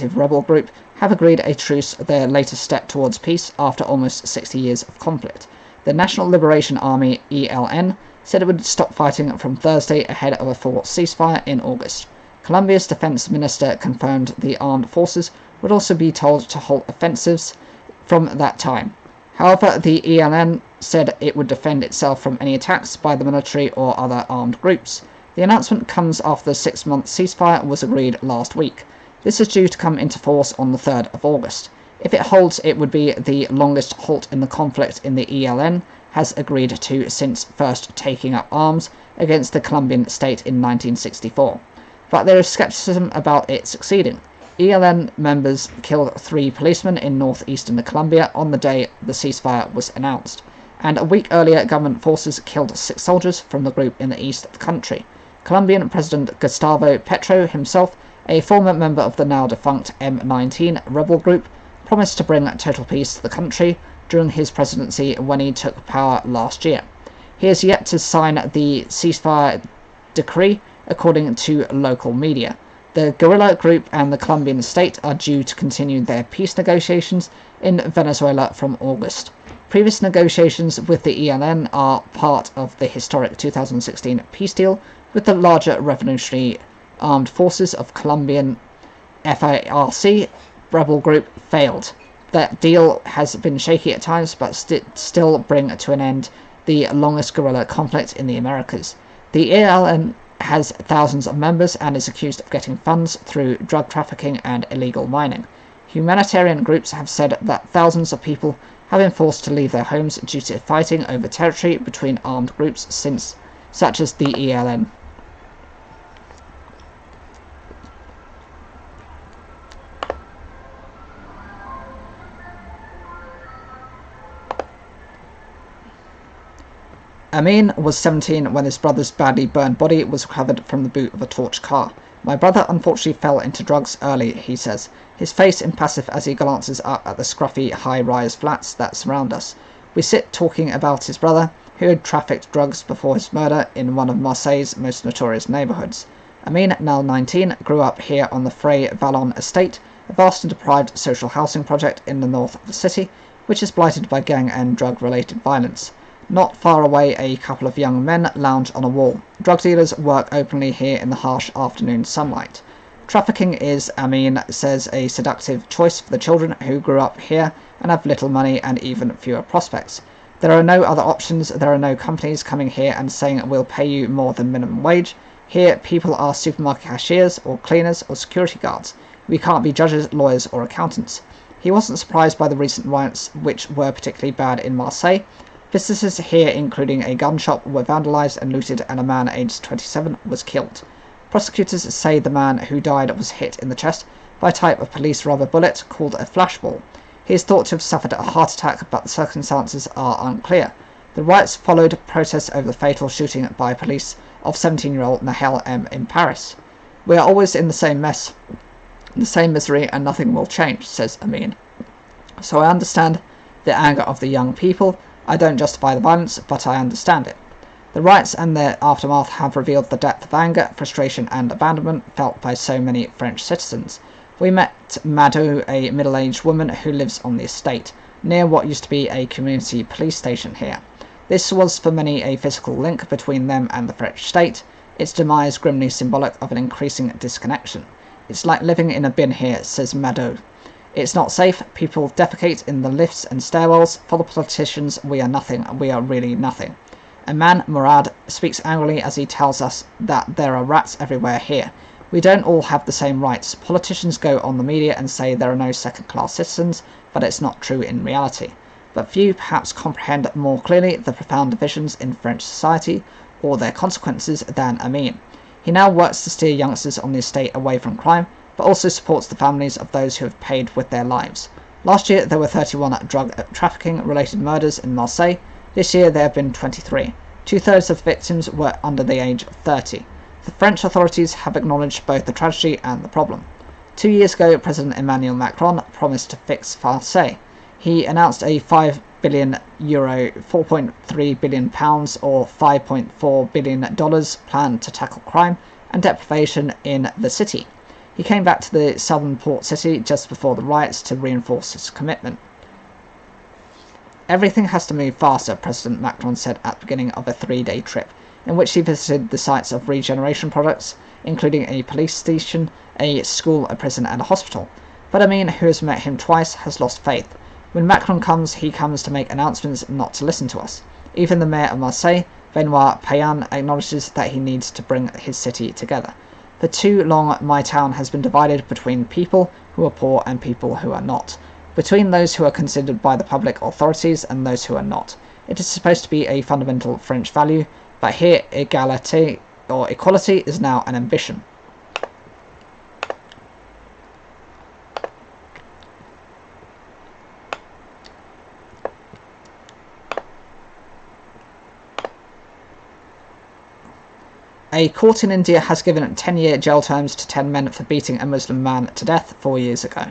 rebel group have agreed a truce, their latest step towards peace after almost 60 years of conflict. The National Liberation Army, ELN, said it would stop fighting from Thursday ahead of a full ceasefire in August. Colombia's defense minister confirmed the armed forces would also be told to halt offensives from that time. However, the ELN said it would defend itself from any attacks by the military or other armed groups. The announcement comes after the 6-month ceasefire was agreed last week. This is due to come into force on the 3rd of August. If it holds, it would be the longest halt in the conflict the ELN has agreed to since first taking up arms against the Colombian state in 1964. But there is skepticism about it succeeding. ELN members killed 3 policemen in northeastern Colombia on the day the ceasefire was announced, and a week earlier government forces killed 6 soldiers from the group in the east of the country. Colombian President Gustavo Petro himself, a former member of the now defunct M19 rebel group, promised to bring total peace to the country during his presidency when he took power last year. He has yet to sign the ceasefire decree, according to local media. The guerrilla group and the Colombian state are due to continue their peace negotiations in Venezuela from August. Previous negotiations with the ELN are part of the historic 2016 peace deal with the larger revolutionary armed forces of Colombian FARC rebel group failed. That deal has been shaky at times, but still bring to an end the longest guerrilla conflict in the Americas. The ELN has thousands of members and is accused of getting funds through drug trafficking and illegal mining. Humanitarian groups have said that thousands of people have been forced to leave their homes due to fighting over territory between armed groups such as the ELN. Amin was 17 when his brother's badly burned body was recovered from the boot of a torched car. My brother unfortunately fell into drugs early, he says, his face impassive as he glances up at the scruffy high-rise flats that surround us. We sit talking about his brother, who had trafficked drugs before his murder in one of Marseille's most notorious neighbourhoods. Amin, now 19, grew up here on the Frey Vallon estate, a vast and deprived social housing project in the north of the city, which is blighted by gang and drug-related violence. Not far away, a couple of young men lounge on a wall. Drug dealers work openly here in the harsh afternoon sunlight. Trafficking is, Amin says, a seductive choice for the children who grew up here and have little money and even fewer prospects. There are no other options. There are no companies coming here and saying we'll pay you more than minimum wage. Here, people are supermarket cashiers or cleaners or security guards. We can't be judges, lawyers or accountants. He wasn't surprised by the recent riots, which were particularly bad in Marseille. Businesses here, including a gun shop, were vandalised and looted, and a man aged 27 was killed. Prosecutors say the man who died was hit in the chest by a type of police rubber bullet called a flashball. He is thought to have suffered a heart attack, but the circumstances are unclear. The riots followed protests over the fatal shooting by police of 17-year-old Nahel M. in Paris. We are always in the same mess, the same misery, and nothing will change, says Amin. So I understand the anger of the young people. I don't justify the violence, but I understand it. The riots and their aftermath have revealed the depth of anger, frustration and abandonment felt by so many French citizens. We met Madou, a middle-aged woman who lives on the estate, near what used to be a community police station here. This was for many a physical link between them and the French state, its demise grimly symbolic of an increasing disconnection. It's like living in a bin here, says Madou. It's not safe, people defecate in the lifts and stairwells. For the politicians, we are nothing, we are really nothing. A man, Murad, speaks angrily as he tells us that there are rats everywhere here. We don't all have the same rights. Politicians go on the media and say there are no second-class citizens, but it's not true in reality. But few perhaps comprehend more clearly the profound divisions in French society, or their consequences, than Amin. He now works to steer youngsters on the estate away from crime, but also supports the families of those who have paid with their lives. Last year there were 31 drug trafficking-related murders in Marseille. This year there have been 23. Two-thirds of the victims were under the age of 30. The French authorities have acknowledged both the tragedy and the problem. 2 years ago, President Emmanuel Macron promised to fix Marseille. He announced a €5 billion, £4.3 billion or $5.4 billion plan to tackle crime and deprivation in the city. He came back to the southern port city just before the riots to reinforce his commitment. Everything has to move faster, President Macron said at the beginning of a 3-day trip, in which he visited the sites of regeneration projects, including a police station, a school, a prison and a hospital. But Amin, who has met him twice, has lost faith. When Macron comes, he comes to make announcements, not to listen to us. Even the mayor of Marseille, Benoit Payan, acknowledges that he needs to bring his city together. For too long, my town has been divided between people who are poor and people who are not, between those who are considered by the public authorities and those who are not. It is supposed to be a fundamental French value, but here égalité or equality is now an ambition. A court in India has given 10-year jail terms to 10 men for beating a Muslim man to death 4 years ago.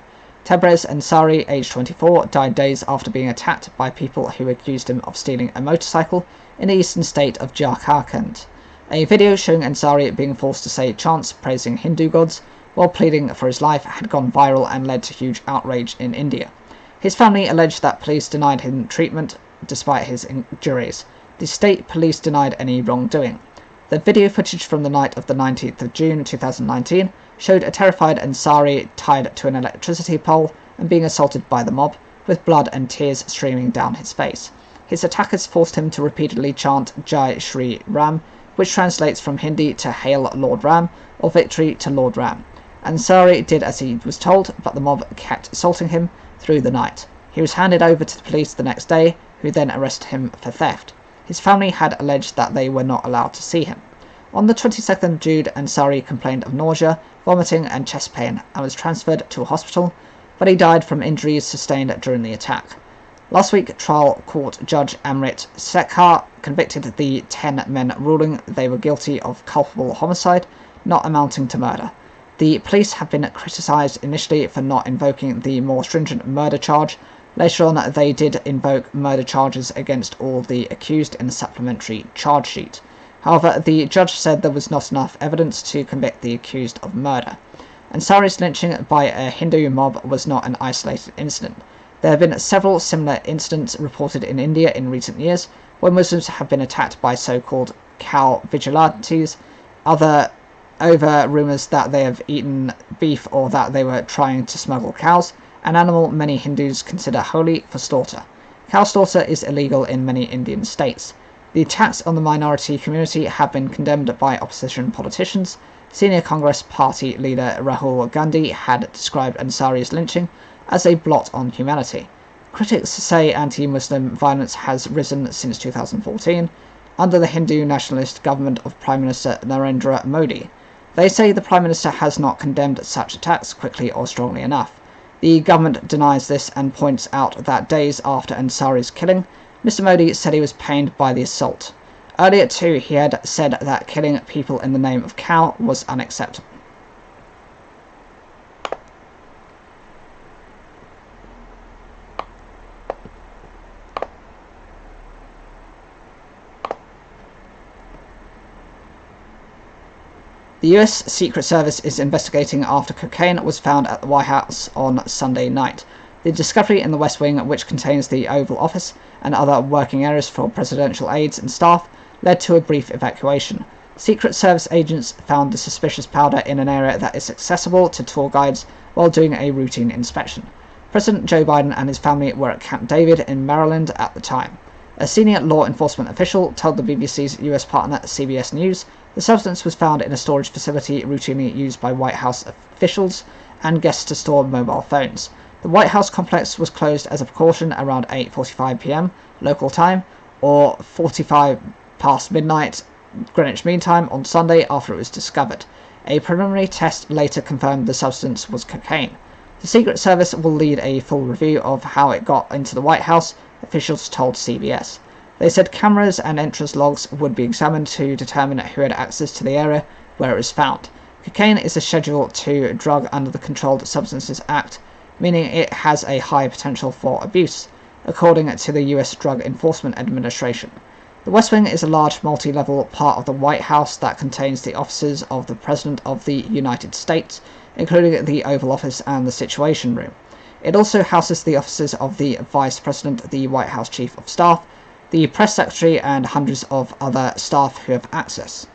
Tabrez Ansari, aged 24, died days after being attacked by people who accused him of stealing a motorcycle in the eastern state of Jharkhand. A video showing Ansari being forced to say chants praising Hindu gods while pleading for his life had gone viral and led to huge outrage in India. His family alleged that police denied him treatment despite his injuries. The state police denied any wrongdoing. The video footage from the night of the 19th of June 2019 showed a terrified Ansari tied to an electricity pole and being assaulted by the mob, with blood and tears streaming down his face. His attackers forced him to repeatedly chant Jai Shri Ram, which translates from Hindi to Hail Lord Ram, or Victory to Lord Ram. Ansari did as he was told, but the mob kept assaulting him through the night. He was handed over to the police the next day, who then arrested him for theft. His family had alleged that they were not allowed to see him. On the 22nd of June, Ansari complained of nausea, vomiting and chest pain and was transferred to a hospital, but he died from injuries sustained during the attack. Last week, trial court judge Amrit Sekhar convicted the 10 men, ruling they were guilty of culpable homicide, not amounting to murder. The police have been criticised initially for not invoking the more stringent murder charge. Later on, they did invoke murder charges against all the accused in the supplementary charge sheet. However, the judge said there was not enough evidence to convict the accused of murder. Ansari's lynching by a Hindu mob was not an isolated incident. There have been several similar incidents reported in India in recent years, where Muslims have been attacked by so-called cow vigilantes, over rumours that they have eaten beef or that they were trying to smuggle cows, an animal many Hindus consider holy for slaughter. Cow slaughter is illegal in many Indian states. The attacks on the minority community have been condemned by opposition politicians. Senior Congress Party leader Rahul Gandhi had described Ansari's lynching as a blot on humanity. Critics say anti-Muslim violence has risen since 2014, under the Hindu nationalist government of Prime Minister Narendra Modi. They say the Prime Minister has not condemned such attacks quickly or strongly enough. The government denies this and points out that days after Ansari's killing, Mr. Modi said he was pained by the assault. Earlier too, he had said that killing people in the name of cow was unacceptable. The US Secret Service is investigating after cocaine was found at the White House on Sunday night. The discovery in the West Wing, which contains the Oval Office and other working areas for presidential aides and staff, led to a brief evacuation. Secret Service agents found the suspicious powder in an area that is accessible to tour guides while doing a routine inspection. President Joe Biden and his family were at Camp David in Maryland at the time. A senior law enforcement official told the BBC's US partner CBS News the substance was found in a storage facility routinely used by White House officials and guests to store mobile phones. The White House complex was closed as a precaution around 8:45 p.m. local time, or 45 past midnight Greenwich Mean Time on Sunday after it was discovered. A preliminary test later confirmed the substance was cocaine. The Secret Service will lead a full review of how it got into the White House, officials told CBS. They said cameras and entrance logs would be examined to determine who had access to the area where it was found. Cocaine is a Schedule II drug under the Controlled Substances Act, meaning it has a high potential for abuse, according to the US Drug Enforcement Administration. The West Wing is a large multi-level part of the White House that contains the offices of the President of the United States, including the Oval Office and the Situation Room. It also houses the offices of the Vice President, the White House Chief of Staff, the Press Secretary, and hundreds of other staff who have access.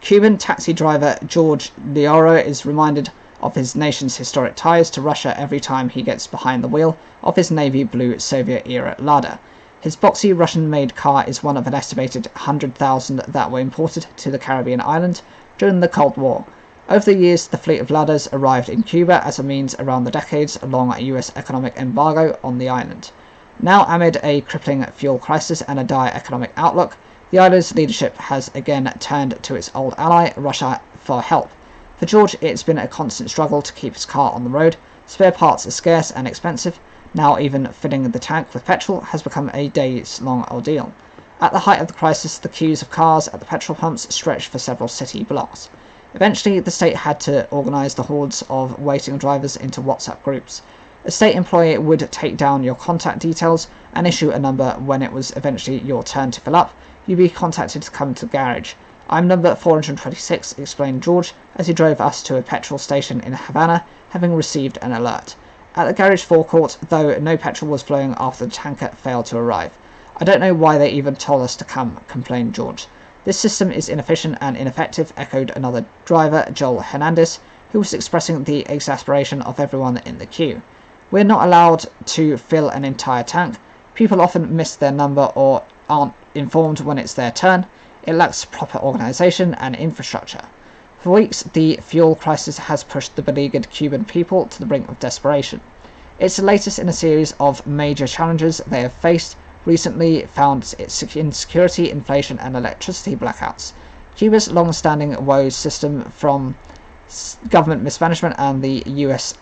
Cuban taxi driver George Lioro is reminded of his nation's historic ties to Russia every time he gets behind the wheel of his navy blue Soviet-era Lada. His boxy Russian-made car is one of an estimated 100,000 that were imported to the Caribbean island during the Cold War. Over the years, the fleet of Ladas arrived in Cuba as a means around the decades-long US economic embargo on the island. Now, amid a crippling fuel crisis and a dire economic outlook, the island's leadership has again turned to its old ally, Russia, for help. For George, it's been a constant struggle to keep his car on the road. Spare parts are scarce and expensive. Now even filling the tank with petrol has become a days-long ordeal. At the height of the crisis, the queues of cars at the petrol pumps stretched for several city blocks. Eventually, the state had to organise the hordes of waiting drivers into WhatsApp groups. A state employee would take down your contact details and issue a number. When it was eventually your turn to fill up, you'd be contacted to come to the garage. "I'm number 426, explained George as he drove us to a petrol station in Havana, having received an alert. At the garage forecourt, though, no petrol was flowing after the tanker failed to arrive. "I don't know why they even told us to come," complained George. "This system is inefficient and ineffective," echoed another driver, Joel Hernandez, who was expressing the exasperation of everyone in the queue. "We're not allowed to fill an entire tank. People often miss their number or aren't informed when it's their turn. It lacks proper organisation and infrastructure." For weeks, the fuel crisis has pushed the beleaguered Cuban people to the brink of desperation. It's the latest in a series of major challenges they have faced recently found insecurity, inflation, and electricity blackouts. Cuba's long-standing woes system from government mismanagement and the US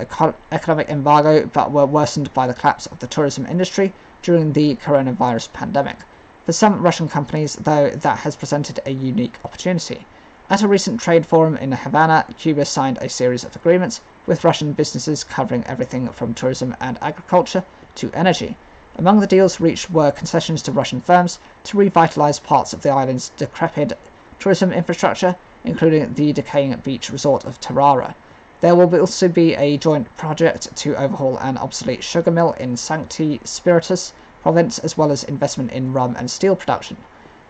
economic embargo, but were worsened by the collapse of the tourism industry during the coronavirus pandemic. For some Russian companies, though, that has presented a unique opportunity. At a recent trade forum in Havana, Cuba signed a series of agreements with Russian businesses covering everything from tourism and agriculture to energy. Among the deals reached were concessions to Russian firms to revitalize parts of the island's decrepit tourism infrastructure, including the decaying beach resort of Tarara. There will also be a joint project to overhaul an obsolete sugar mill in Sancti Spiritus province, as well as investment in rum and steel production.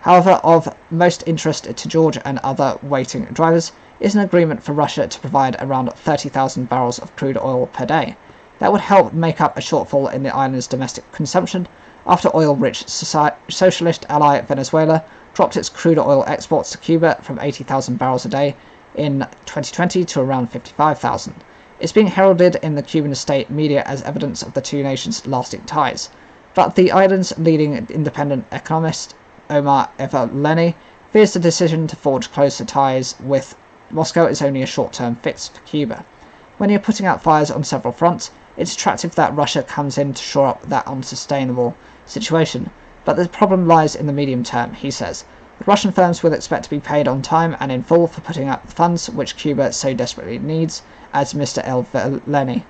However, of most interest to George and other waiting drivers is an agreement for Russia to provide around 30,000 barrels of crude oil per day. That would help make up a shortfall in the island's domestic consumption after oil-rich socialist ally Venezuela dropped its crude oil exports to Cuba from 80,000 barrels a day in 2020 to around 55,000. It's being heralded in the Cuban state media as evidence of the two nations' lasting ties. But the island's leading independent economist, Omar Eveleni, fears the decision to forge closer ties with Moscow is only a short-term fix for Cuba. When you're putting out fires on several fronts, it's attractive that Russia comes in to shore up that unsustainable situation. But the problem lies in the medium term, he says. The Russian firms will expect to be paid on time and in full for putting out the funds which Cuba so desperately needs, adds Mr. Eveleni.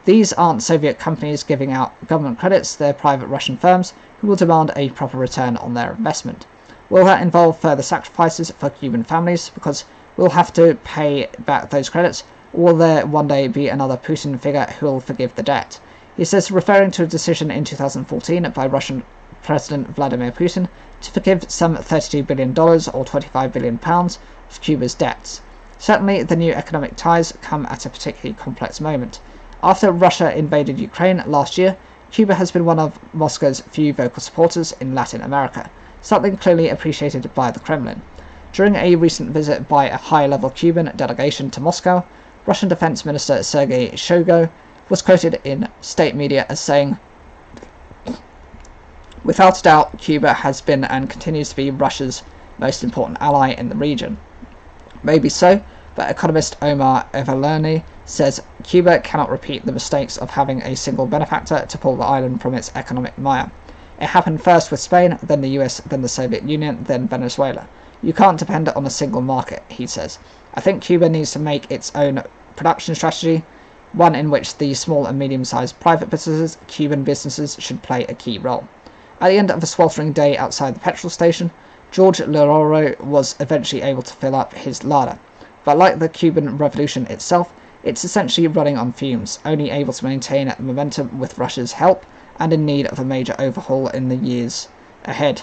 These aren't Soviet companies giving out government credits, they're private Russian firms who will demand a proper return on their investment. Will that involve further sacrifices for Cuban families, because we'll have to pay back those credits, or will there one day be another Putin figure who will forgive the debt? He says, referring to a decision in 2014 by Russian President Vladimir Putin to forgive some $32 billion or £25 billion of Cuba's debts. Certainly, the new economic ties come at a particularly complex moment. After Russia invaded Ukraine last year, Cuba has been one of Moscow's few vocal supporters in Latin America, something clearly appreciated by the Kremlin. During a recent visit by a high-level Cuban delegation to Moscow, Russian Defense Minister Sergei Shoigu was quoted in state media as saying, "Without doubt, Cuba has been and continues to be Russia's most important ally in the region." Maybe so, but economist Omar Eveleni says Cuba cannot repeat the mistakes of having a single benefactor to pull the island from its economic mire. It happened first with Spain, then the US, then the Soviet Union, then Venezuela. You can't depend on a single market, he says. I think Cuba needs to make its own production strategy, one in which the small and medium-sized private businesses, Cuban businesses, should play a key role. At the end of a sweltering day outside the petrol station, George Leroro was eventually able to fill up his larder. But like the Cuban Revolution itself, it's essentially running on fumes, only able to maintain momentum with Russia's help, and in need of a major overhaul in the years ahead.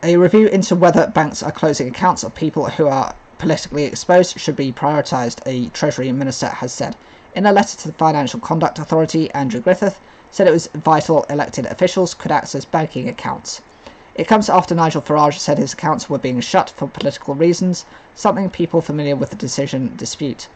A review into whether banks are closing accounts of people who are politically exposed should be prioritised, a Treasury Minister has said. In a letter to the Financial Conduct Authority, Andrew Griffith said it was vital elected officials could access banking accounts. It comes after Nigel Farage said his accounts were being shut for political reasons, something people familiar with the decision dispute.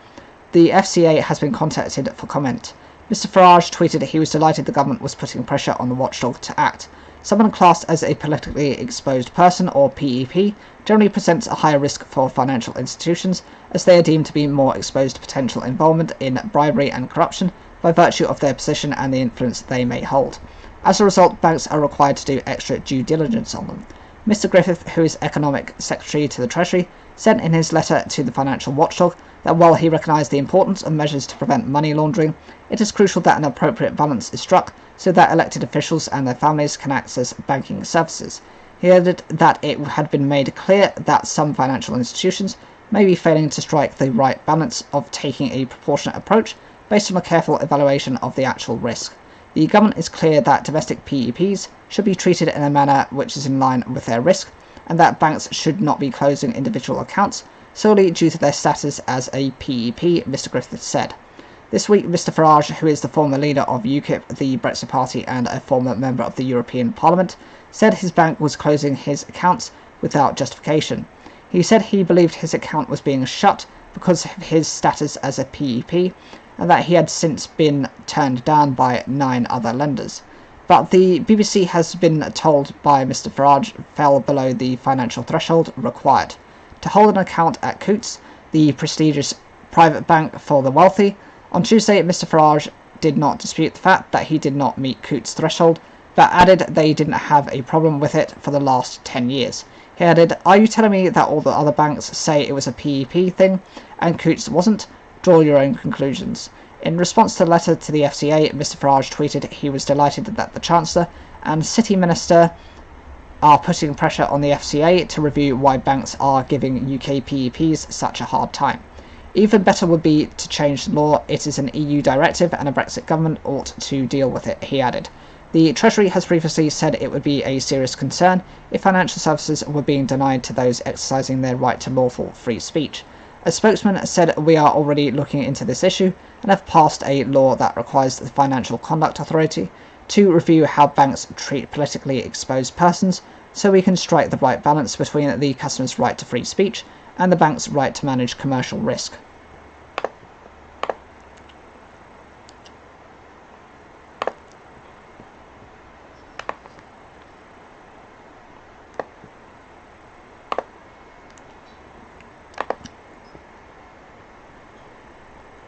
The FCA has been contacted for comment. Mr Farage tweeted he was delighted the government was putting pressure on the watchdog to act. Someone classed as a politically exposed person, or PEP, generally presents a higher risk for financial institutions, as they are deemed to be more exposed to potential involvement in bribery and corruption by virtue of their position and the influence they may hold. As a result, banks are required to do extra due diligence on them. Mr Griffith, who is Economic Secretary to the Treasury, said in his letter to the financial watchdog that while he recognised the importance of measures to prevent money laundering, it is crucial that an appropriate balance is struck so that elected officials and their families can access banking services. He added that it had been made clear that some financial institutions may be failing to strike the right balance of taking a proportionate approach based on a careful evaluation of the actual risk. The government is clear that domestic PEPs should be treated in a manner which is in line with their risk, and that banks should not be closing individual accounts solely due to their status as a PEP, Mr Griffith said. This week, Mr Farage, who is the former leader of UKIP, the Brexit Party, and a former member of the European Parliament, said his bank was closing his accounts without justification. He said he believed his account was being shut because of his status as a PEP, and that he had since been turned down by 9 other lenders. But the BBC has been told by Mr Farage fell below the financial threshold required. To hold an account at Coutts, the prestigious private bank for the wealthy, on Tuesday Mr Farage did not dispute the fact that he did not meet Coutts' threshold, but added they didn't have a problem with it for the last 10 years. He added, "Are you telling me that all the other banks say it was a PEP thing, and Coutts wasn't? Draw your own conclusions." In response to the letter to the FCA, Mr Farage tweeted he was delighted that the Chancellor and City Minister are putting pressure on the FCA to review why banks are giving UK PEPs such a hard time. Even better would be to change the law. It is an EU directive and a Brexit government ought to deal with it, he added. The Treasury has previously said it would be a serious concern if financial services were being denied to those exercising their right to lawful free speech. A spokesman said, "We are already looking into this issue and have passed a law that requires the Financial Conduct Authority to review how banks treat politically exposed persons so we can strike the right balance between the customer's right to free speech and the bank's right to manage commercial risk."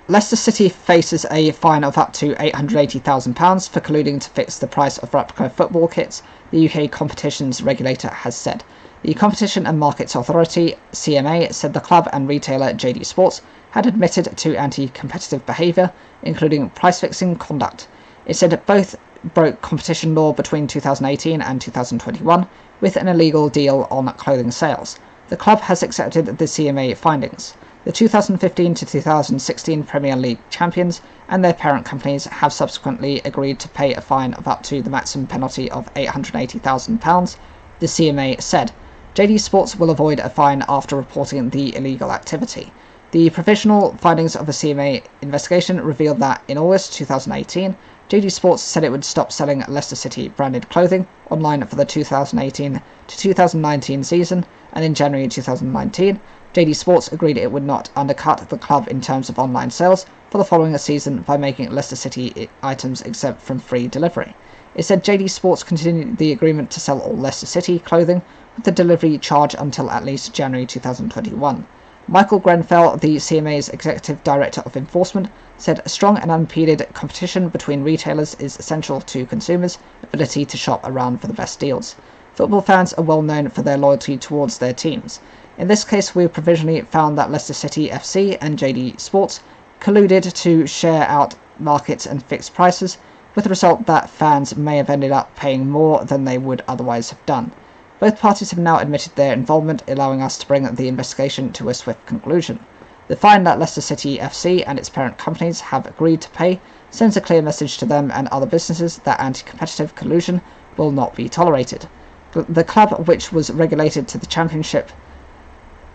Leicester City faces a fine of up to £880,000 for colluding to fix the price of replica football kits, the UK competitions regulator has said. The Competition and Markets Authority, CMA, said the club and retailer JD Sports had admitted to anti-competitive behaviour, including price-fixing conduct. It said both broke competition law between 2018 and 2021 with an illegal deal on clothing sales. The club has accepted the CMA findings. The 2015 to 2016 Premier League champions and their parent companies have subsequently agreed to pay a fine of up to the maximum penalty of £880,000, the CMA said. JD Sports will avoid a fine after reporting the illegal activity. The provisional findings of the CMA investigation revealed that in August 2018, JD Sports said it would stop selling Leicester City branded clothing online for the 2018 to 2019 season, and in January 2019, JD Sports agreed it would not undercut the club in terms of online sales for the following season by making Leicester City items exempt from free delivery. It said JD Sports continued the agreement to sell all Leicester City clothing, with the delivery charge until at least January 2021. Michael Grenfell, the CMA's Executive Director of Enforcement, said strong and unimpeded competition between retailers is essential to consumers' ability to shop around for the best deals. Football fans are well known for their loyalty towards their teams. In this case, we provisionally found that Leicester City FC and JD Sports colluded to share out markets and fixed prices, with the result that fans may have ended up paying more than they would otherwise have done. Both parties have now admitted their involvement, allowing us to bring the investigation to a swift conclusion. The fine that Leicester City FC and its parent companies have agreed to pay sends a clear message to them and other businesses that anti-competitive collusion will not be tolerated. The club, which was relegated to the Championship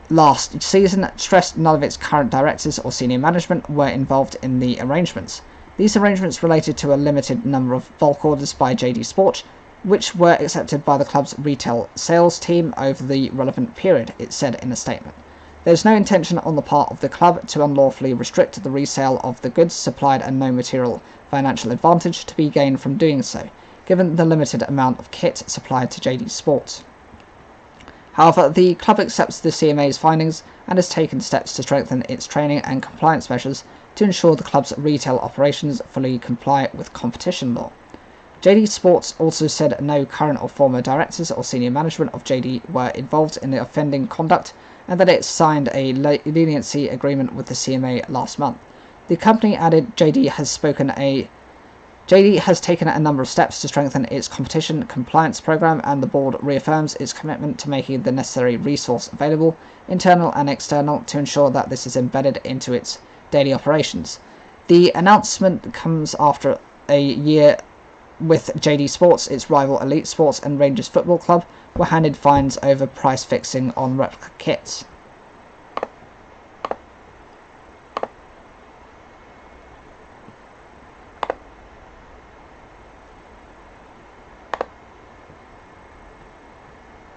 last season, stressed none of its current directors or senior management were involved in the arrangements. These arrangements related to a limited number of bulk orders by JD Sports, which were accepted by the club's retail sales team over the relevant period, it said in a statement. There is no intention on the part of the club to unlawfully restrict the resale of the goods supplied and no material financial advantage to be gained from doing so, given the limited amount of kit supplied to JD Sports. However, the club accepts the CMA's findings and has taken steps to strengthen its training and compliance measures to ensure the club's retail operations fully comply with competition law. JD Sports also said no current or former directors or senior management of JD were involved in the offending conduct and that it signed a leniency agreement with the CMA last month. The company added JD has taken a number of steps to strengthen its competition compliance program, and the board reaffirms its commitment to making the necessary resource available, internal and external, to ensure that this is embedded into its daily operations. The announcement comes after a year with JD Sports, its rival Elite Sports and Rangers Football Club were handed fines over price fixing on replica kits.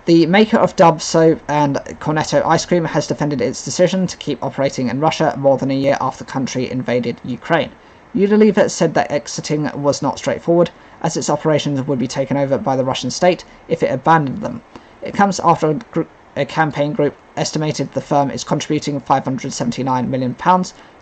The maker of Dove soap and Cornetto ice cream has defended its decision to keep operating in Russia more than a year after the country invaded Ukraine. Unilever said that exiting was not straightforward, as its operations would be taken over by the Russian state if it abandoned them. It comes after a campaign group estimated the firm is contributing £579 million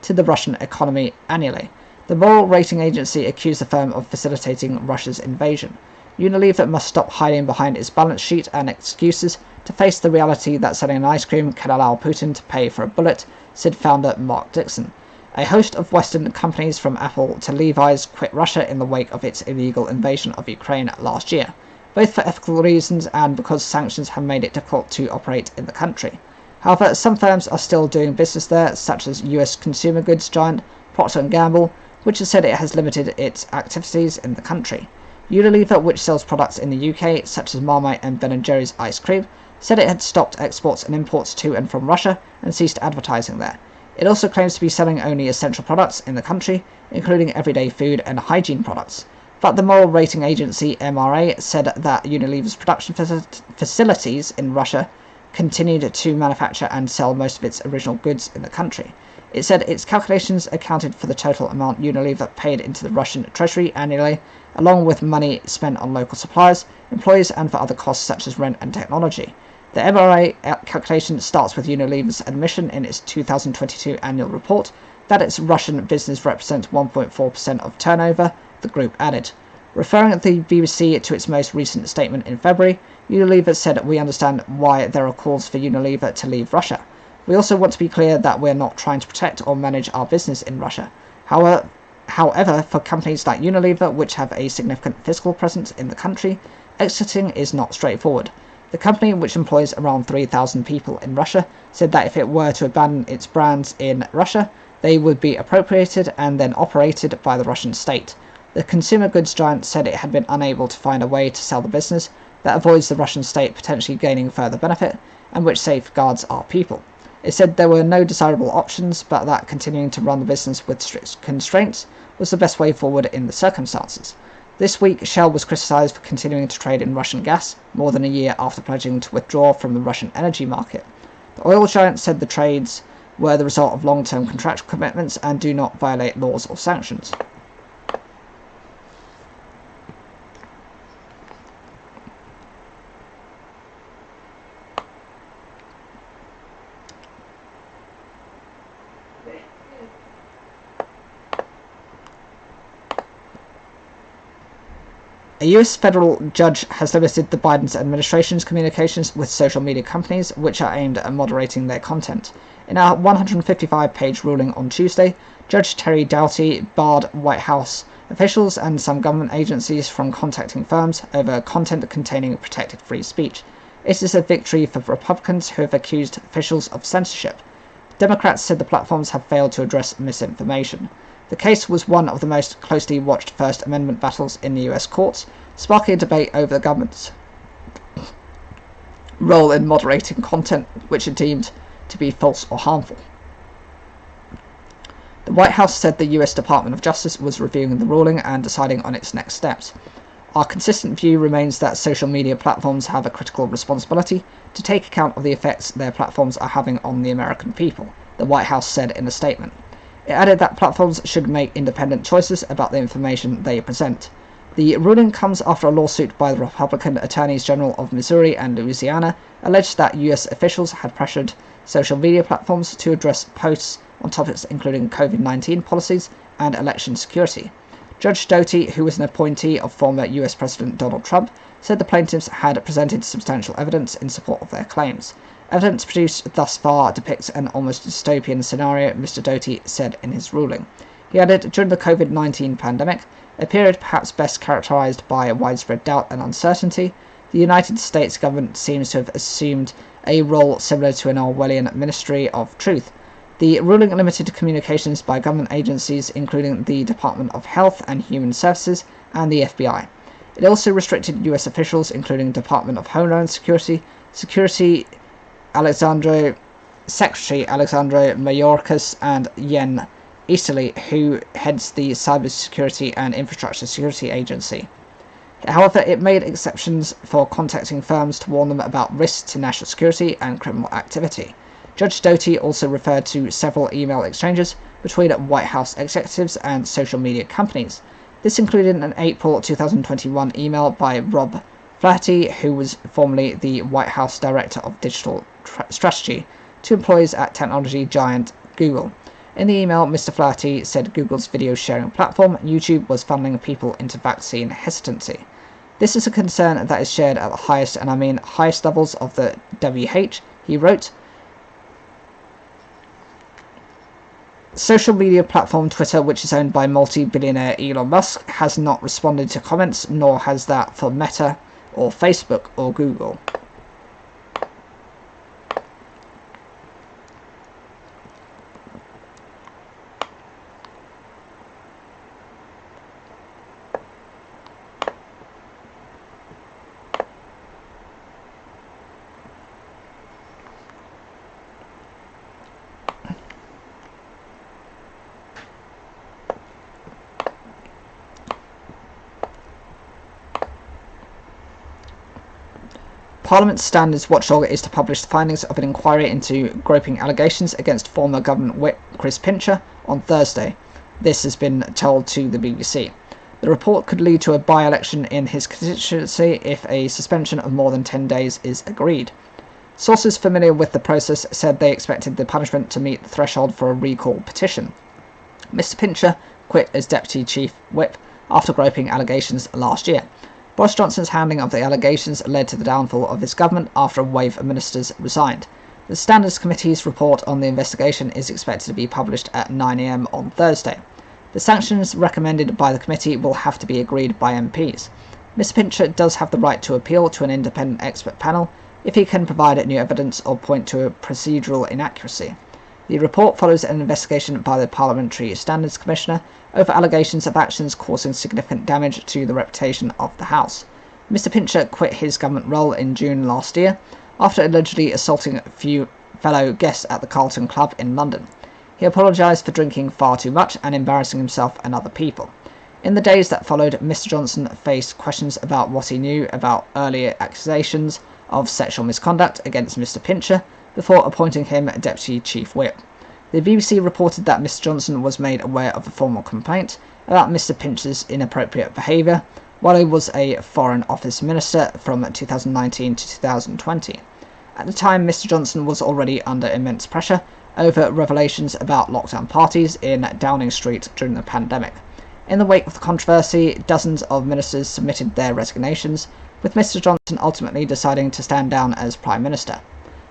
to the Russian economy annually. The moral rating agency accused the firm of facilitating Russia's invasion. Unilever must stop hiding behind its balance sheet and excuses to face the reality that selling an ice cream can allow Putin to pay for a bullet, said founder Mark Dixon. A host of Western companies from Apple to Levi's quit Russia in the wake of its illegal invasion of Ukraine last year, both for ethical reasons and because sanctions have made it difficult to operate in the country. However, some firms are still doing business there, such as US consumer goods giant Procter & Gamble, which has said it has limited its activities in the country. Unilever, which sells products in the UK, such as Marmite and Ben & Jerry's ice cream, said it had stopped exports and imports to and from Russia and ceased advertising there. It also claims to be selling only essential products in the country, including everyday food and hygiene products. But the moral rating agency MRA said that Unilever's production facilities in Russia continued to manufacture and sell most of its original goods in the country. It said its calculations accounted for the total amount Unilever paid into the Russian treasury annually, along with money spent on local suppliers, employees, and for other costs such as rent and technology. The MRA calculation starts with Unilever's admission in its 2022 annual report that its Russian business represents 1.4% of turnover, the group added. Referring the BBC to its most recent statement in February, Unilever said, "We understand why there are calls for Unilever to leave Russia. We also want to be clear that we're not trying to protect or manage our business in Russia. However, for companies like Unilever, which have a significant physical presence in the country, exiting is not straightforward." The company, which employs around 3,000 people in Russia, said that if it were to abandon its brands in Russia, they would be appropriated and then operated by the Russian state. The consumer goods giant said it had been unable to find a way to sell the business that avoids the Russian state potentially gaining further benefit and which safeguards our people. It said there were no desirable options, but that continuing to run the business with strict constraints was the best way forward in the circumstances. This week, Shell was criticised for continuing to trade in Russian gas more than a year after pledging to withdraw from the Russian energy market. The oil giant said the trades were the result of long-term contractual commitments and do not violate laws or sanctions. A US federal judge has limited the Biden administration's communications with social media companies, which are aimed at moderating their content. In a 155-page ruling on Tuesday, Judge Terry Doughty barred White House officials and some government agencies from contacting firms over content containing protected free speech. It is a victory for Republicans who have accused officials of censorship. Democrats said the platforms have failed to address misinformation. The case was one of the most closely watched First Amendment battles in the US courts, sparking a debate over the government's role in moderating content which are deemed to be false or harmful. The White House said the US Department of Justice was reviewing the ruling and deciding on its next steps. Our consistent view remains that social media platforms have a critical responsibility to take account of the effects their platforms are having on the American people, the White House said in a statement. It added that platforms should make independent choices about the information they present. The ruling comes after a lawsuit by the Republican Attorneys General of Missouri and Louisiana alleged that US officials had pressured social media platforms to address posts on topics including COVID-19 policies and election security. Judge Doughty, who was an appointee of former US President Donald Trump, said the plaintiffs had presented substantial evidence in support of their claims. Evidence produced thus far depicts an almost dystopian scenario, Mr. Doughty said in his ruling. He added, during the COVID-19 pandemic, a period perhaps best characterized by widespread doubt and uncertainty, the United States government seems to have assumed a role similar to an Orwellian Ministry of Truth. The ruling limited communications by government agencies, including the Department of Health and Human Services and the FBI. It also restricted US officials, including Department of Homeland Security, Secretary Alexandre Mayorkas and Yen Easterly, who heads the Cybersecurity and Infrastructure Security Agency. However, it made exceptions for contacting firms to warn them about risks to national security and criminal activity. Judge Doughty also referred to several email exchanges between White House executives and social media companies. This included an April 2021 email by Rob Flaherty, who was formerly the White House Director of Digital Strategy, to employees at technology giant Google. In the email, Mr. Flaherty said Google's video sharing platform, YouTube, was funneling people into vaccine hesitancy. This is a concern that is shared at the highest, and I mean highest levels of the WH, he wrote. Social media platform Twitter, which is owned by multi-billionaire Elon Musk, has not responded to comments, nor has that for Meta or Facebook or Google. Parliament's Standards Watchdog is to publish the findings of an inquiry into groping allegations against former government whip Chris Pincher on Thursday. This has been told to the BBC. The report could lead to a by-election in his constituency if a suspension of more than 10 days is agreed. Sources familiar with the process said they expected the punishment to meet the threshold for a recall petition. Mr. Pincher quit as Deputy Chief Whip after groping allegations last year. Boris Johnson's handling of the allegations led to the downfall of his government after a wave of ministers resigned. The Standards Committee's report on the investigation is expected to be published at 9 AM on Thursday. The sanctions recommended by the committee will have to be agreed by MPs. Mr. Pincher does have the right to appeal to an independent expert panel if he can provide new evidence or point to a procedural inaccuracy. The report follows an investigation by the Parliamentary Standards Commissioner over allegations of actions causing significant damage to the reputation of the House. Mr. Pincher quit his government role in June last year after allegedly assaulting a few fellow guests at the Carlton Club in London. He apologised for drinking far too much and embarrassing himself and other people. In the days that followed, Mr. Johnson faced questions about what he knew about earlier accusations of sexual misconduct against Mr. Pincher before appointing him Deputy Chief Whip. The BBC reported that Mr Johnson was made aware of a formal complaint about Mr Pincher's inappropriate behaviour while he was a Foreign Office Minister from 2019 to 2020. At the time, Mr Johnson was already under immense pressure over revelations about lockdown parties in Downing Street during the pandemic. In the wake of the controversy, dozens of ministers submitted their resignations, with Mr Johnson ultimately deciding to stand down as Prime Minister.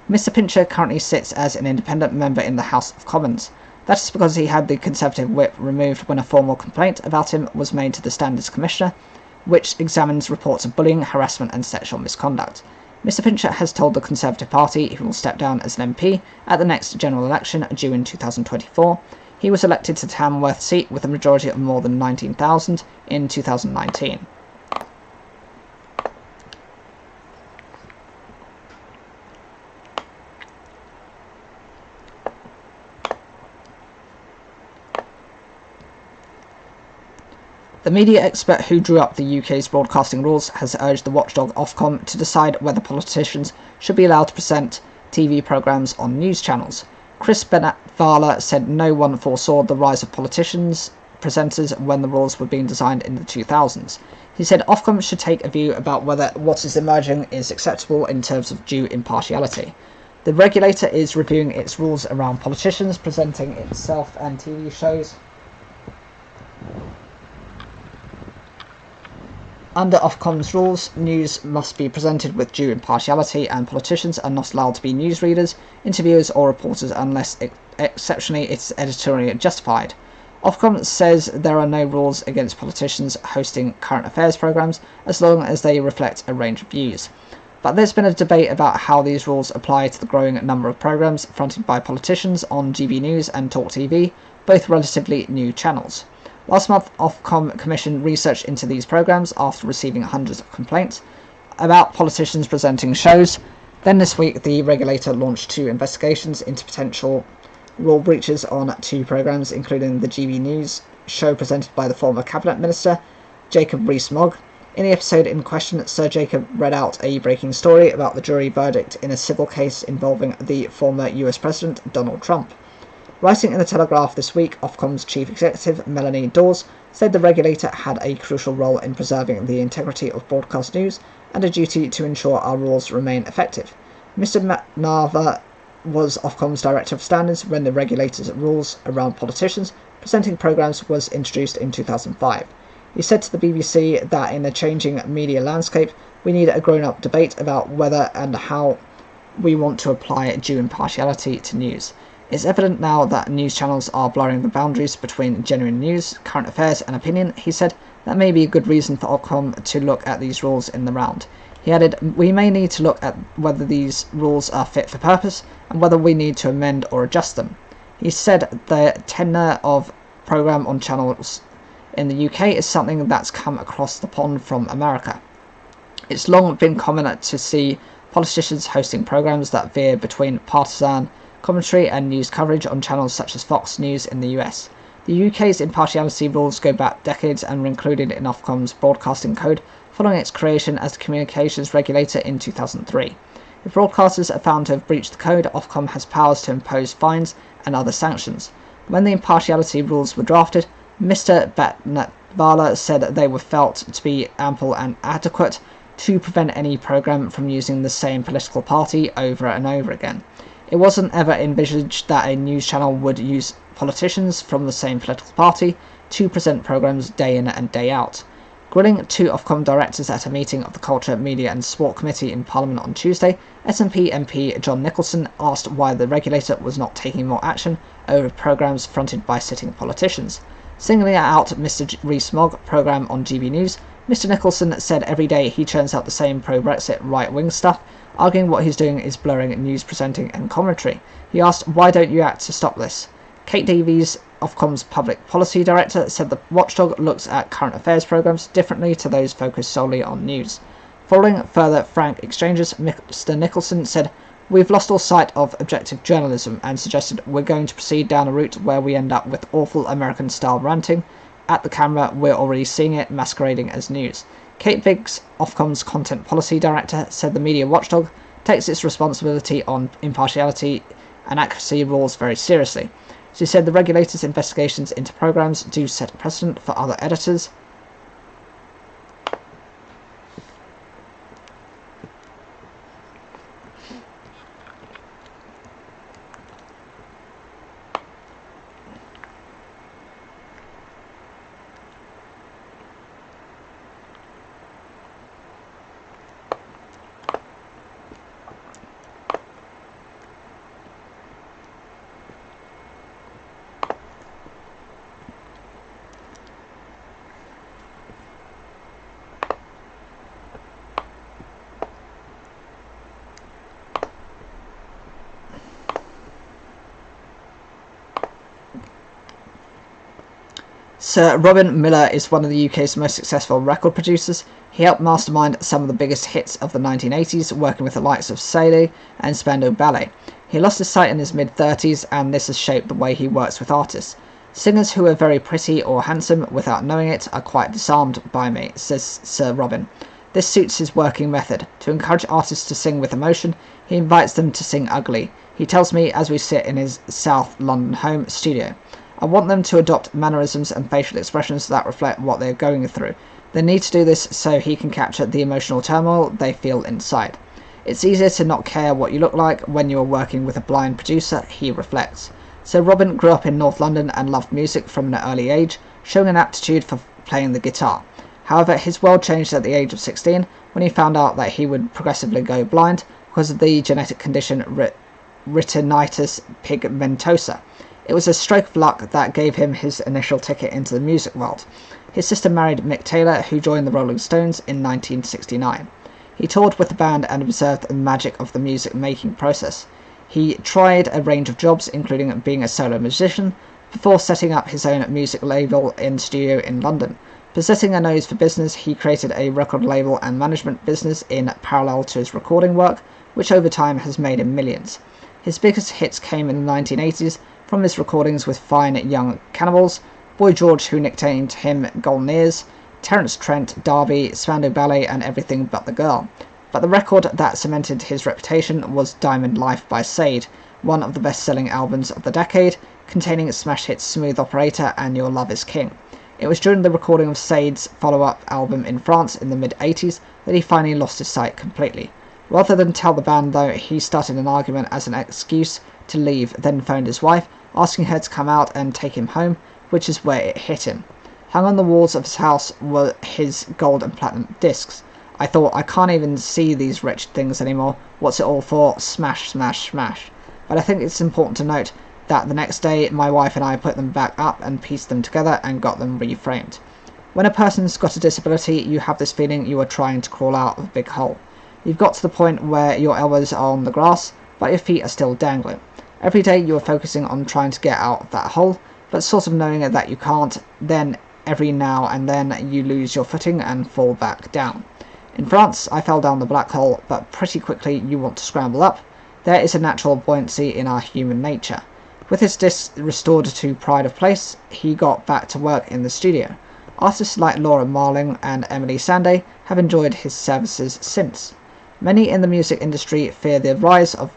Mr Pincher currently sits as an independent member in the House of Commons. That is because he had the Conservative whip removed when a formal complaint about him was made to the Standards Commissioner, which examines reports of bullying, harassment and sexual misconduct. Mr Pincher has told the Conservative Party he will step down as an MP at the next general election due in 2024. He was elected to the Tamworth seat with a majority of more than 19,000 in 2019. The media expert who drew up the UK's broadcasting rules has urged the watchdog Ofcom to decide whether politicians should be allowed to present TV programmes on news channels. Chris Bennett-Fowler said no one foresaw the rise of politicians presenters when the rules were being designed in the 2000s. He said Ofcom should take a view about whether what is emerging is acceptable in terms of due impartiality. The regulator is reviewing its rules around politicians presenting itself and TV shows. Under Ofcom's rules, news must be presented with due impartiality and politicians are not allowed to be newsreaders, interviewers or reporters unless exceptionally it's editorially justified. Ofcom says there are no rules against politicians hosting current affairs programmes as long as they reflect a range of views. But there's been a debate about how these rules apply to the growing number of programmes fronted by politicians on GB News and Talk TV, both relatively new channels. Last month, Ofcom commissioned research into these programmes after receiving hundreds of complaints about politicians presenting shows. Then this week, the regulator launched 2 investigations into potential rule breaches on 2 programmes, including the GB News show presented by the former Cabinet Minister, Jacob Rees-Mogg. In the episode in question, Sir Jacob read out a breaking story about the jury verdict in a civil case involving the former US President, Donald Trump. Writing in the Telegraph this week, Ofcom's Chief Executive, Melanie Dawes, said the regulator had a crucial role in preserving the integrity of broadcast news and a duty to ensure our rules remain effective. Mr McNarver was Ofcom's Director of Standards when the regulator's rules around politicians presenting programmes was introduced in 2005. He said to the BBC that in a changing media landscape, we need a grown-up debate about whether and how we want to apply due impartiality to news. It's evident now that news channels are blurring the boundaries between genuine news, current affairs and opinion. He said that may be a good reason for Ofcom to look at these rules in the round. He added, we may need to look at whether these rules are fit for purpose and whether we need to amend or adjust them. He said the tenure of programme on channels in the UK is something that's come across the pond from America. It's long been common to see politicians hosting programmes that veer between partisan commentary and news coverage on channels such as Fox News in the US. The UK's impartiality rules go back decades and were included in Ofcom's broadcasting code following its creation as the communications regulator in 2003. If broadcasters are found to have breached the code, Ofcom has powers to impose fines and other sanctions. When the impartiality rules were drafted, Mr Bennett-Fowler said they were felt to be ample and adequate to prevent any programme from using the same political party over and over again. It wasn't ever envisaged that a news channel would use politicians from the same political party to present programmes day in and day out. Grilling 2 Ofcom directors at a meeting of the Culture, Media and Sport Committee in Parliament on Tuesday, SNP MP John Nicholson asked why the regulator was not taking more action over programmes fronted by sitting politicians. Singling out Mr Rees-Mogg programme on GB News, Mr Nicholson said every day he churns out the same pro-Brexit right-wing stuff, arguing what he's doing is blurring news presenting and commentary. He asked, why don't you act to stop this? Kate Davies, Ofcom's Public Policy Director, said the watchdog looks at current affairs programmes differently to those focused solely on news. Following further frank exchanges, Mr Nicholson said, we've lost all sight of objective journalism and suggested we're going to proceed down a route where we end up with awful American-style ranting. At the camera, we're already seeing it masquerading as news. Kate Biggs, Ofcom's Content Policy Director, said the media watchdog takes its responsibility on impartiality and accuracy rules very seriously. She said the regulator's investigations into programs do set a precedent for other editors. Sir Robin Miller is one of the UK's most successful record producers. He helped mastermind some of the biggest hits of the 1980s, working with the likes of Sade and Spandau Ballet. He lost his sight in his mid-30s, and this has shaped the way he works with artists. Singers who are very pretty or handsome without knowing it are quite disarmed by me, says Sir Robin. This suits his working method. To encourage artists to sing with emotion, he invites them to sing ugly. He tells me as we sit in his South London home studio. I want them to adopt mannerisms and facial expressions that reflect what they are going through. They need to do this so he can capture the emotional turmoil they feel inside. It's easier to not care what you look like when you are working with a blind producer, he reflects. So Robin grew up in North London and loved music from an early age, showing an aptitude for playing the guitar. However, his world changed at the age of 16 when he found out that he would progressively go blind because of the genetic condition retinitis pigmentosa. It was a stroke of luck that gave him his initial ticket into the music world. His sister married Mick Taylor, who joined the Rolling Stones in 1969. He toured with the band and observed the magic of the music-making process. He tried a range of jobs, including being a solo musician, before setting up his own music label in studio in London. Possessing a nose for business, he created a record label and management business in parallel to his recording work, which over time has made him millions. His biggest hits came in the 1980s, from his recordings with Fine Young Cannibals, Boy George, who nicknamed him Golden Ears, Terence Trent, Derby, Spandau Ballet and Everything But the Girl. But the record that cemented his reputation was Diamond Life by Sade, one of the best-selling albums of the decade, containing smash hits Smooth Operator and Your Love Is King. It was during the recording of Sade's follow-up album in France in the mid-80s that he finally lost his sight completely. Rather than tell the band, though, he started an argument as an excuse to leave, then phoned his wife, asking her to come out and take him home, which is where it hit him. Hung on the walls of his house were his gold and platinum discs. I thought, I can't even see these wretched things anymore. What's it all for? Smash, smash, smash. But I think it's important to note that the next day my wife and I put them back up and pieced them together and got them reframed. When a person's got a disability, you have this feeling you are trying to crawl out of a big hole. You've got to the point where your elbows are on the grass, but your feet are still dangling. Every day you are focusing on trying to get out of that hole, but sort of knowing that you can't, then every now and then you lose your footing and fall back down. In France, I fell down the black hole, but pretty quickly you want to scramble up. There is a natural buoyancy in our human nature. With his disc restored to pride of place, he got back to work in the studio. Artists like Laura Marling and Emily Sandé have enjoyed his services since. Many in the music industry fear the rise of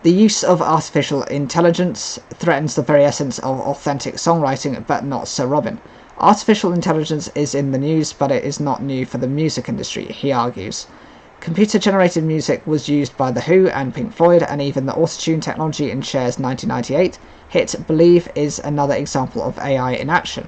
the use of artificial intelligence threatens the very essence of authentic songwriting, but not Sir Robin. Artificial intelligence is in the news, but it is not new for the music industry, he argues. Computer-generated music was used by The Who and Pink Floyd, and even the autotune technology in Cher's 1998 hit Believe is another example of AI in action.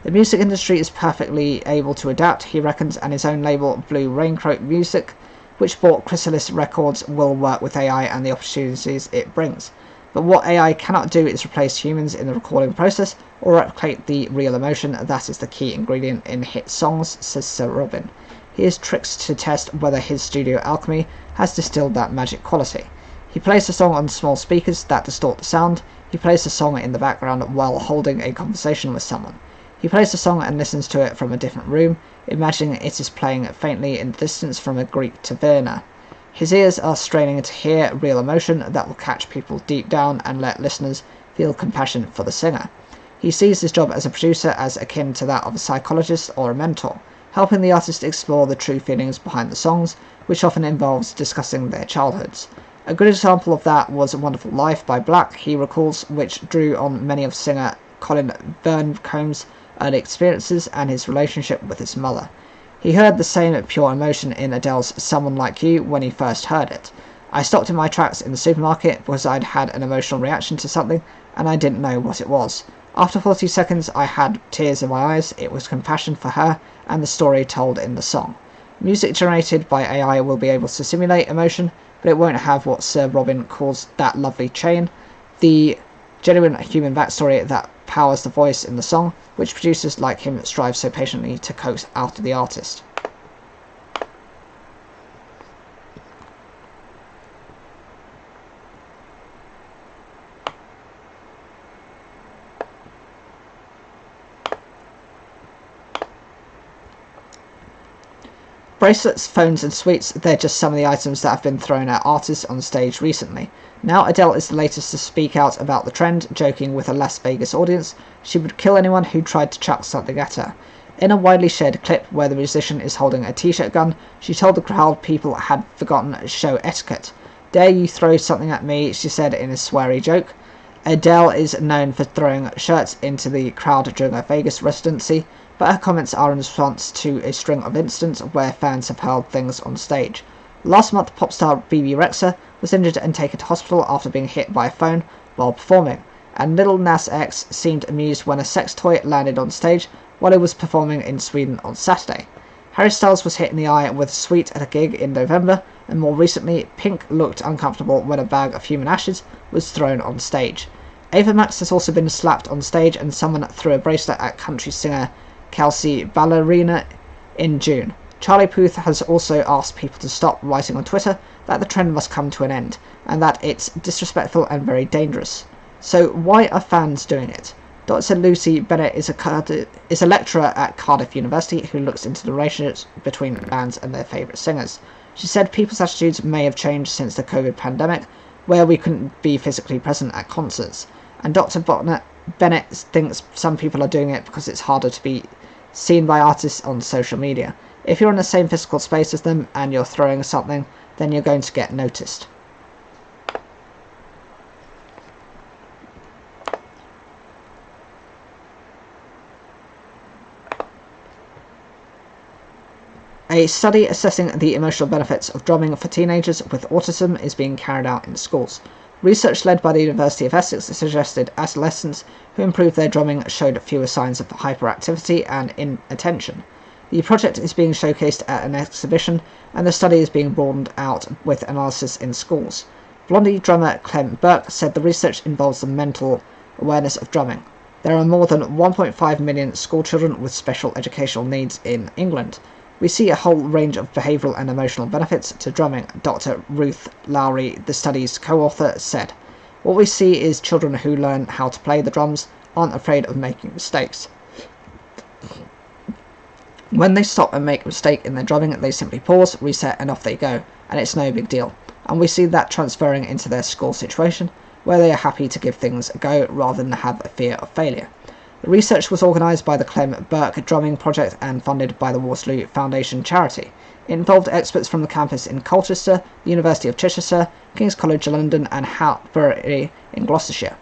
The music industry is perfectly able to adapt, he reckons, and his own label, Blue Raincoat Music, which bought Chrysalis Records, will work with AI and the opportunities it brings. But what AI cannot do is replace humans in the recording process or replicate the real emotion that is the key ingredient in hit songs, says Sir Robin. He has tricks to test whether his studio alchemy has distilled that magic quality. He plays the song on small speakers that distort the sound. He plays the song in the background while holding a conversation with someone. He plays the song and listens to it from a different room, imagining it is playing faintly in the distance from a Greek taverna. His ears are straining to hear real emotion that will catch people deep down and let listeners feel compassion for the singer. He sees his job as a producer as akin to that of a psychologist or a mentor. helping the artist explore the true feelings behind the songs, which often involves discussing their childhoods. A good example of that was A Wonderful Life by Black, he recalls, which drew on many of singer Colin Burncomb's early experiences and his relationship with his mother. He heard the same pure emotion in Adele's Someone Like You when he first heard it. I stopped in my tracks in the supermarket because I'd had an emotional reaction to something and I didn't know what it was. After 40 seconds I had tears in my eyes. It was compassion for her and the story told in the song. Music generated by AI will be able to simulate emotion, but it won't have what Sir Robin calls that lovely chain, the genuine human backstory that powers the voice in the song, which producers like him strive so patiently to coax out of the artist. Bracelets, phones and sweets, they're just some of the items that have been thrown at artists on stage recently. Now Adele is the latest to speak out about the trend, joking with a Las Vegas audience she would kill anyone who tried to chuck something at her. In a widely shared clip where the musician is holding a t-shirt gun, she told the crowd people had forgotten show etiquette. "Dare you throw something at me," she said in a sweary joke. Adele is known for throwing shirts into the crowd during her Vegas residency, but her comments are in response to a string of incidents where fans have hurled things on stage. Last month, pop star Bebe Rexha was injured and taken to hospital after being hit by a phone while performing, and Lil Nas X seemed amused when a sex toy landed on stage while he was performing in Sweden on Saturday. Harry Styles was hit in the eye with a sweet at a gig in November, and more recently, Pink looked uncomfortable when a bag of human ashes was thrown on stage. Ava Max has also been slapped on stage, and someone threw a bracelet at country singer Kelsea Ballerini in June. Charlie Puth has also asked people to stop writing on Twitter that the trend must come to an end, and that it's disrespectful and very dangerous. So why are fans doing it? Dr. Lucy Bennett is a lecturer at Cardiff University who looks into the relationships between bands and their favourite singers. She said people's attitudes may have changed since the COVID pandemic, where we couldn't be physically present at concerts. And Dr. Bennett thinks some people are doing it because it's harder to be seen by artists on social media. If you're in the same physical space as them and you're throwing something, then you're going to get noticed. A study assessing the emotional benefits of drumming for teenagers with autism is being carried out in schools. Research led by the University of Essex suggested adolescents who improved their drumming showed fewer signs of hyperactivity and inattention. The project is being showcased at an exhibition, and the study is being broadened out with analysis in schools. Blondie drummer Clem Burke said the research involves the mental awareness of drumming. There are more than 1.5 million schoolchildren with special educational needs in England. We see a whole range of behavioural and emotional benefits to drumming, Dr. Ruth Lowry, the study's co-author, said. What we see is children who learn how to play the drums aren't afraid of making mistakes. When they stop and make a mistake in their drumming, they simply pause, reset and off they go, and it's no big deal. And we see that transferring into their school situation, where they are happy to give things a go rather than have a fear of failure. The research was organised by the Clem Burke Drumming Project and funded by the Waterloo Foundation charity. It involved experts from the campus in Colchester, the University of Chichester, King's College London and Hartpury in Gloucestershire.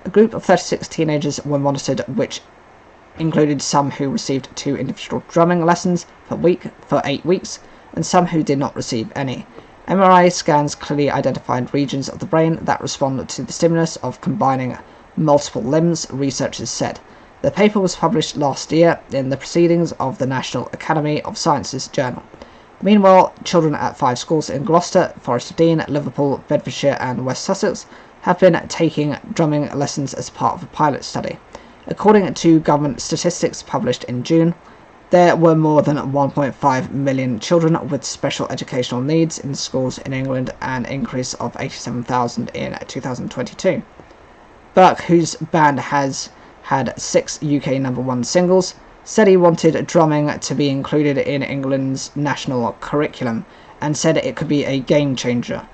A group of 36 teenagers were monitored, which included some who received 2 individual drumming lessons per week for 8 weeks, and some who did not receive any. MRI scans clearly identified regions of the brain that respond to the stimulus of combining multiple limbs, researchers said. The paper was published last year in the Proceedings of the National Academy of Sciences Journal. Meanwhile, children at 5 schools in Gloucester, Forest of Dean, Liverpool, Bedfordshire and West Sussex have been taking drumming lessons as part of a pilot study. According to government statistics published in June, there were more than 1.5 million children with special educational needs in schools in England, an increase of 87,000 in 2022. Burke, whose band has had 6 UK #1 singles, said he wanted drumming to be included in England's national curriculum and said it could be a game changer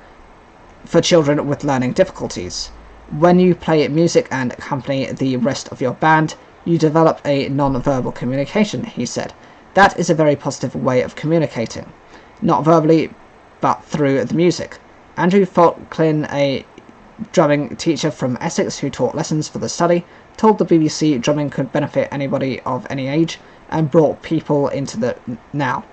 for children with learning difficulties. When you play music and accompany the rest of your band, you develop a non-verbal communication, he said. That is a very positive way of communicating, not verbally, but through the music. Andrew Falkland, a drumming teacher from Essex who taught lessons for the study, told the BBC drumming could benefit anybody of any age and brought people into the now.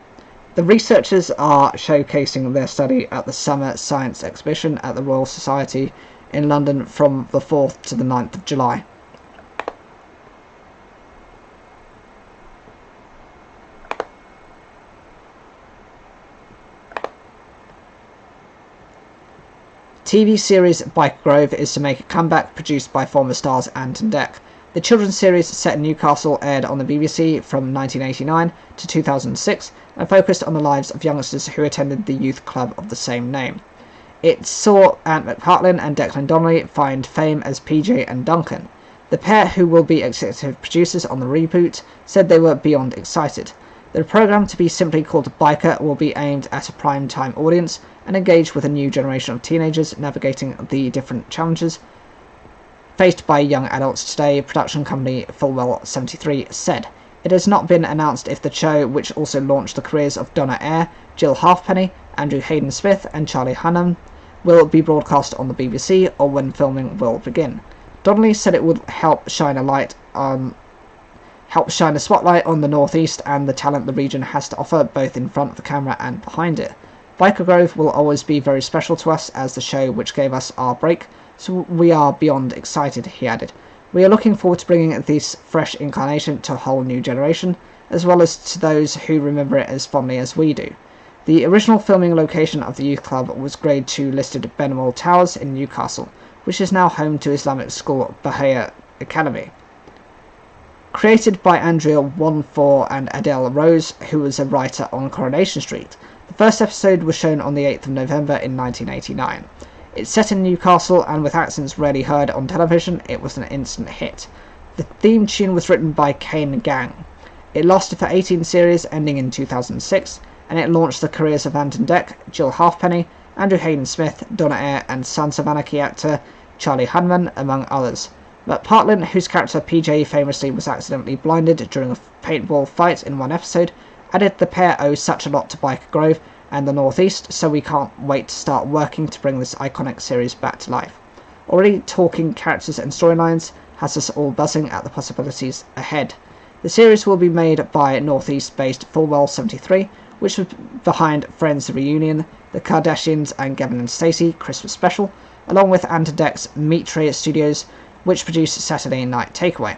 The researchers are showcasing their study at the Summer Science Exhibition at the Royal Society in London from the 4th to the 9th of July. TV series Byker Grove is to make a comeback, produced by former stars Ant and Dec. The children's series, set in Newcastle, aired on the BBC from 1989 to 2006 and focused on the lives of youngsters who attended the youth club of the same name. It saw Ant McPartlin and Declan Donnelly find fame as PJ and Duncan. The pair, who will be executive producers on the reboot, said they were beyond excited. The programme, to be simply called Byker, will be aimed at a prime-time audience and engage with a new generation of teenagers navigating the different challenges faced by young adults today, production company Fulwell 73 said. It has not been announced if the show, which also launched the careers of Donna Eyre, Jill Halfpenny, Andrew Hayden Smith and Charlie Hunnam, will be broadcast on the BBC or when filming will begin. Donnelly said it would help shine a spotlight on the North East and the talent the region has to offer, both in front of the camera and behind it. Byker Grove will always be very special to us as the show which gave us our break, so we are beyond excited, he added. We are looking forward to bringing this fresh incarnation to a whole new generation, as well as to those who remember it as fondly as we do. The original filming location of the youth club was Grade 2 listed Benmore Towers in Newcastle, which is now home to Islamic school Bahia Academy. Created by Andrea Wonfor and Adele Rose, who was a writer on Coronation Street, the first episode was shown on the 8th of November in 1989. It's set in Newcastle, and with accents rarely heard on television, it was an instant hit. The theme tune was written by Kane Gang. It lasted for 18 series, ending in 2006, and it launched the careers of Ant and Dec, Jill Halfpenny, Andrew Hayden Smith, Donna Eyre, and Sons of Anarchy actor Charlie Hunnam, among others. McPartlin, whose character PJ famously was accidentally blinded during a paintball fight in one episode, added the pair owe such a lot to Byker Grove and the North East, so we can't wait to start working to bring this iconic series back to life. Already talking characters and storylines has us all buzzing at the possibilities ahead. The series will be made by North East-based Fulwell 73, which was behind Friends Reunion, The Kardashians and Gavin and Stacey Christmas Special, along with Ant and Dec's Meat Tray Studios, which produced Saturday Night Takeaway.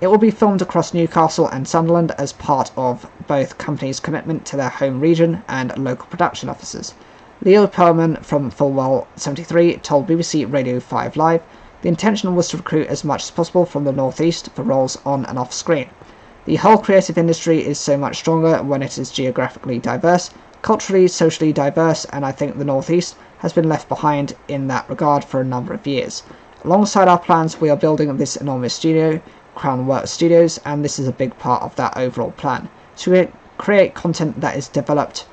It will be filmed across Newcastle and Sunderland as part of both companies' commitment to their home region and local production offices. Leo Perlman from Fulwell 73 told BBC Radio 5 Live the intention was to recruit as much as possible from the North East for roles on and off screen. The whole creative industry is so much stronger when it is geographically diverse, culturally, socially diverse, and I think the North East has been left behind in that regard for a number of years. Alongside our plans, we are building this enormous studio, Crownwork Studios, and this is a big part of that overall plan. To create content that is developed,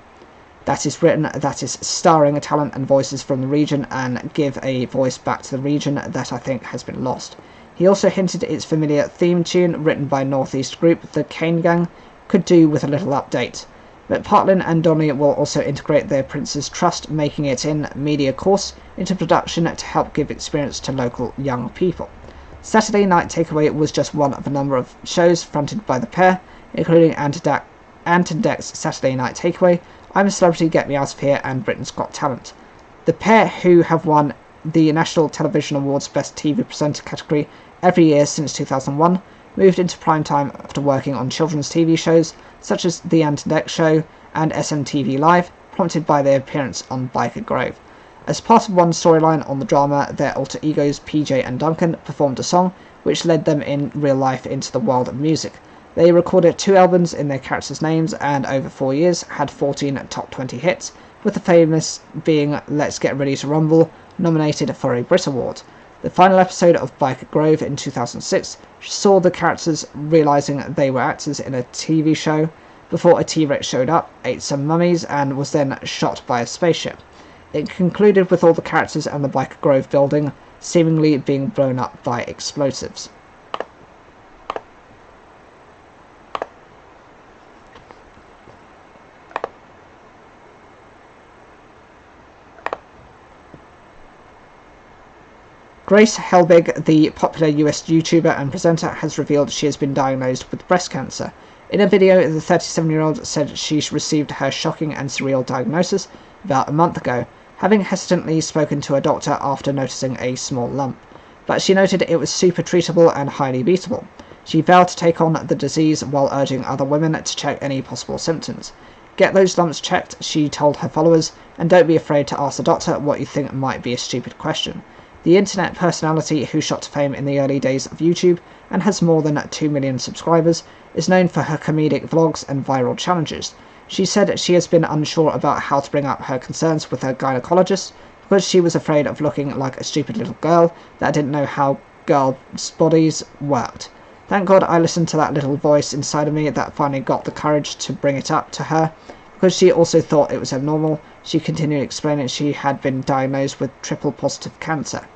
that is written, that is starring talent and voices from the region, and give a voice back to the region that I think has been lost. He also hinted its familiar theme tune, written by North East group The Kane Gang, could do with a little update. McPartlin and Donnelly will also integrate their Prince's Trust Making It In media course into production to help give experience to local young people. Saturday Night Takeaway was just one of a number of shows fronted by the pair, including Ant and Dec's Saturday Night Takeaway, I'm a Celebrity, Get Me Out of Here, and Britain's Got Talent. The pair, who have won the National Television Awards Best TV Presenter category every year since 2001, moved into primetime after working on children's TV shows such as The Ant and Dec Show and SMTV Live, prompted by their appearance on Byker Grove. As part of one storyline on the drama, their alter egos PJ and Duncan performed a song which led them in real life into the world of music. They recorded 2 albums in their characters' names and over 4 years had 14 top 20 hits, with the famous being Let's Get Ready to Rumble, nominated for a Brit Award. The final episode of Byker Grove in 2006 saw the characters realising they were actors in a TV show before a T-Rex showed up, ate some mummies, and was then shot by a spaceship. It concluded with all the characters and the Byker Grove building seemingly being blown up by explosives. Grace Helbig, the popular US YouTuber and presenter, has revealed she has been diagnosed with breast cancer. In a video, the 37-year-old said she received her shocking and surreal diagnosis about a month ago, having hesitantly spoken to a doctor after noticing a small lump. But she noted it was super treatable and highly beatable. She vowed to take on the disease while urging other women to check any possible symptoms. Get those lumps checked, she told her followers, and don't be afraid to ask the doctor what you think might be a stupid question. The internet personality, who shot to fame in the early days of YouTube and has more than 2 million subscribers, is known for her comedic vlogs and viral challenges. She said she has been unsure about how to bring up her concerns with her gynecologist because she was afraid of looking like a stupid little girl that didn't know how girls' bodies worked. Thank God I listened to that little voice inside of me that finally got the courage to bring it up to her, because she also thought it was abnormal. She continued explaining she had been diagnosed with triple-positive cancer.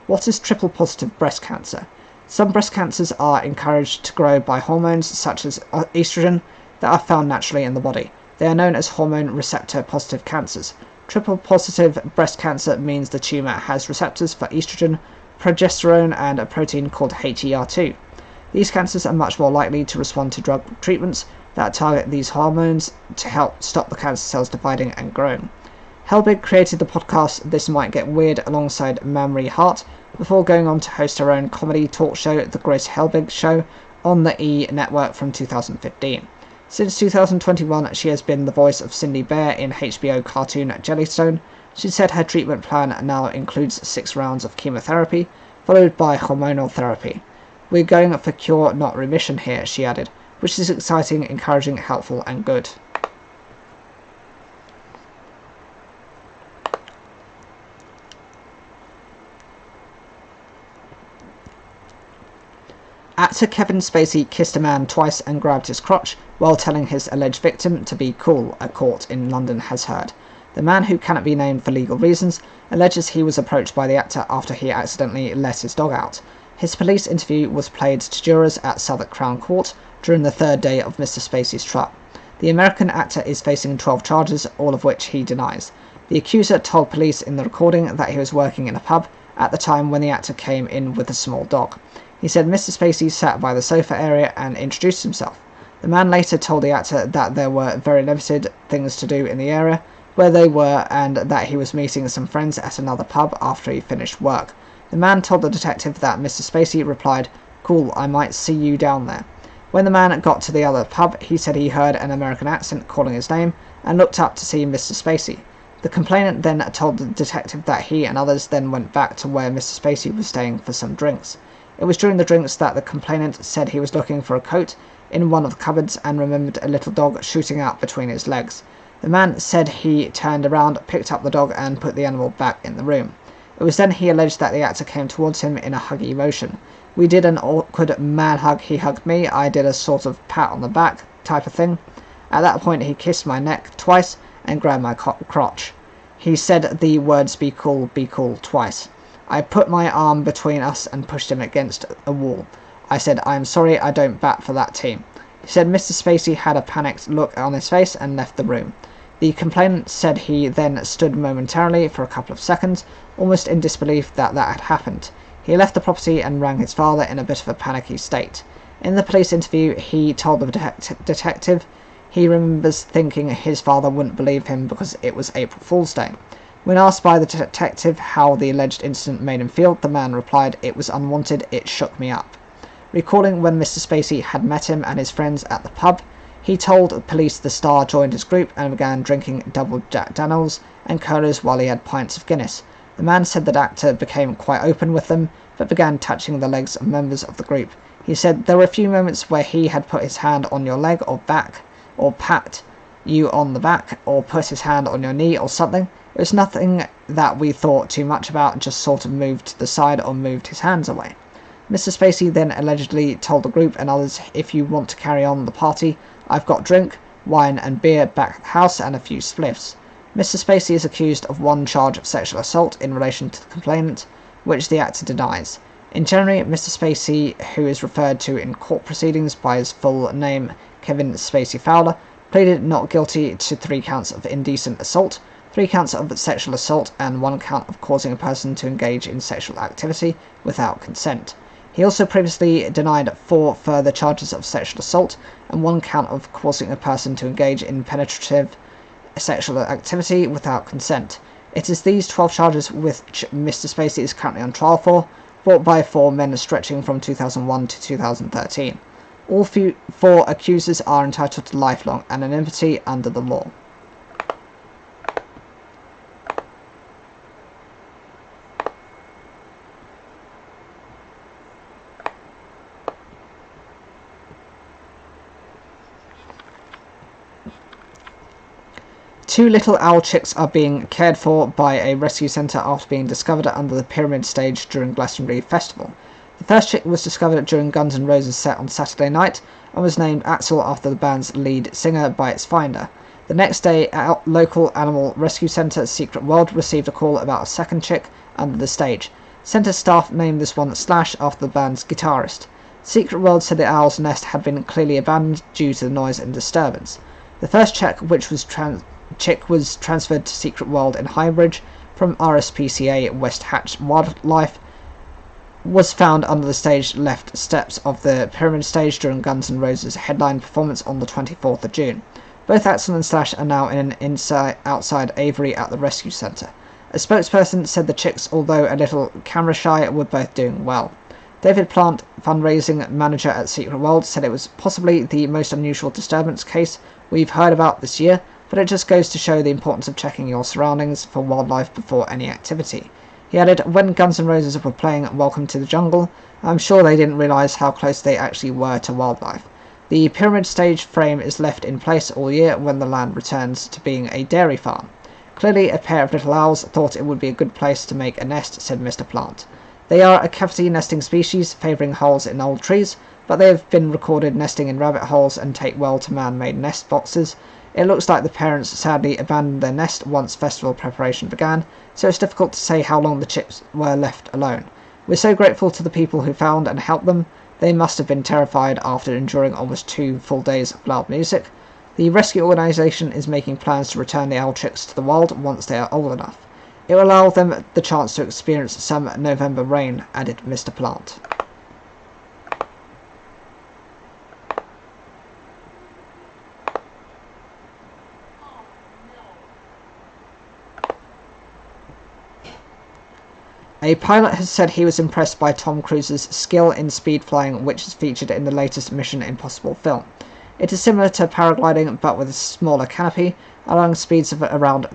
What is triple-positive breast cancer? Some breast cancers are encouraged to grow by hormones such as estrogen that are found naturally in the body. They are known as hormone receptor-positive cancers. Triple-positive breast cancer means the tumour has receptors for estrogen, progesterone and a protein called HER2. These cancers are much more likely to respond to drug treatments that target these hormones to help stop the cancer cells dividing and growing. Helbig created the podcast This Might Get Weird alongside Mamrie Hart before going on to host her own comedy talk show, The Grace Helbig Show, on the E! Network from 2015. Since 2021, she has been the voice of Cindy Bear in HBO cartoon Jellystone. She said her treatment plan now includes 6 rounds of chemotherapy, followed by hormonal therapy. We're going for cure, not remission here, she added, which is exciting, encouraging, helpful and good. Actor Kevin Spacey kissed a man twice and grabbed his crotch while telling his alleged victim to be cool, a court in London has heard. The man, who cannot be named for legal reasons, alleges he was approached by the actor after he accidentally let his dog out. His police interview was played to jurors at Southwark Crown Court during the 3rd day of Mr. Spacey's trial. The American actor is facing 12 charges, all of which he denies. The accuser told police in the recording that he was working in a pub at the time when the actor came in with a small dog. He said Mr. Spacey sat by the sofa area and introduced himself. The man later told the actor that there were very limited things to do in the area where they were and that he was meeting some friends at another pub after he finished work. The man told the detective that Mr. Spacey replied, "Cool, I might see you down there." When the man got to the other pub, he said he heard an American accent calling his name and looked up to see Mr. Spacey. The complainant then told the detective that he and others then went back to where Mr. Spacey was staying for some drinks. It was during the drinks that the complainant said he was looking for a coat in one of the cupboards and remembered a little dog shooting out between his legs. The man said he turned around, picked up the dog and put the animal back in the room. It was then he alleged that the actor came towards him in a huggy motion. We did an awkward man hug, he hugged me, I did a sort of pat on the back type of thing. At that point he kissed my neck twice and grabbed my crotch. He said the words be cool, twice. I put my arm between us and pushed him against a wall. I said, "I am sorry, I don't bat for that team." He said Mr. Spacey had a panicked look on his face and left the room. The complainant said he then stood momentarily for a couple of seconds, almost in disbelief that that had happened. He left the property and rang his father in a bit of a panicky state. In the police interview, he told the detective he remembers thinking his father wouldn't believe him because it was April Fool's Day. When asked by the detective how the alleged incident made him feel, the man replied, "It was unwanted, it shook me up." Recalling when Mr. Spacey had met him and his friends at the pub, he told police the star joined his group and began drinking double Jack Daniels and colas while he had pints of Guinness. The man said that actor became quite open with them, but began touching the legs of members of the group. He said there were a few moments where he had put his hand on your leg or back, or pat you on the back, or put his hand on your knee or something. It was nothing that we thought too much about, just sort of moved to the side or moved his hands away. Mr. Spacey then allegedly told the group and others, "If you want to carry on the party, I've got drink, wine and beer back at the house and a few spliffs." Mr. Spacey is accused of one charge of sexual assault in relation to the complainant, which the actor denies. In January, Mr. Spacey, who is referred to in court proceedings by his full name Kevin Spacey Fowler, pleaded not guilty to 3 counts of indecent assault, 3 counts of sexual assault, and 1 count of causing a person to engage in sexual activity without consent. He also previously denied 4 further charges of sexual assault and 1 count of causing a person to engage in penetrative sexual activity without consent. It is these 12 charges which Mr. Spacey is currently on trial for, brought by 4 men stretching from 2001 to 2013. All 4 accusers are entitled to lifelong anonymity under the law. Two little owl chicks are being cared for by a rescue centre after being discovered under the Pyramid stage during Glastonbury Festival. The first chick was discovered during Guns N' Roses set on Saturday night and was named Axel after the band's lead singer by its finder. The next day, local animal rescue centre Secret World received a call about a second chick under the stage. Centre staff named this one Slash after the band's guitarist. Secret World said the owl's nest had been clearly abandoned due to the noise and disturbance. The first chick was transferred to Secret World in Highbridge from RSPCA West Hatch Wildlife, was found under the stage left steps of the Pyramid stage during Guns N' Roses' headline performance on the 24th of June. Both Axel and Slash are now in an outside aviary at the rescue centre. A spokesperson said the chicks, although a little camera shy, were both doing well. David Plant, fundraising manager at Secret World, said it was possibly the most unusual disturbance case we've heard about this year, but it just goes to show the importance of checking your surroundings for wildlife before any activity. He added, when Guns N' Roses were playing Welcome to the Jungle, I'm sure they didn't realise how close they actually were to wildlife. The Pyramid stage frame is left in place all year when the land returns to being a dairy farm. Clearly a pair of little owls thought it would be a good place to make a nest, said Mr. Plant. They are a cavity nesting species, favouring holes in old trees, but they have been recorded nesting in rabbit holes and take well to man-made nest boxes. It looks like the parents sadly abandoned their nest once festival preparation began, so it's difficult to say how long the chicks were left alone. We're so grateful to the people who found and helped them. They must have been terrified after enduring almost 2 full days of loud music. The rescue organisation is making plans to return the owl chicks to the wild once they are old enough. It will allow them the chance to experience some November rain, added Mr. Plant. A pilot has said he was impressed by Tom Cruise's skill in speed flying, which is featured in the latest Mission Impossible film. It is similar to paragliding, but with a smaller canopy, allowing speeds of around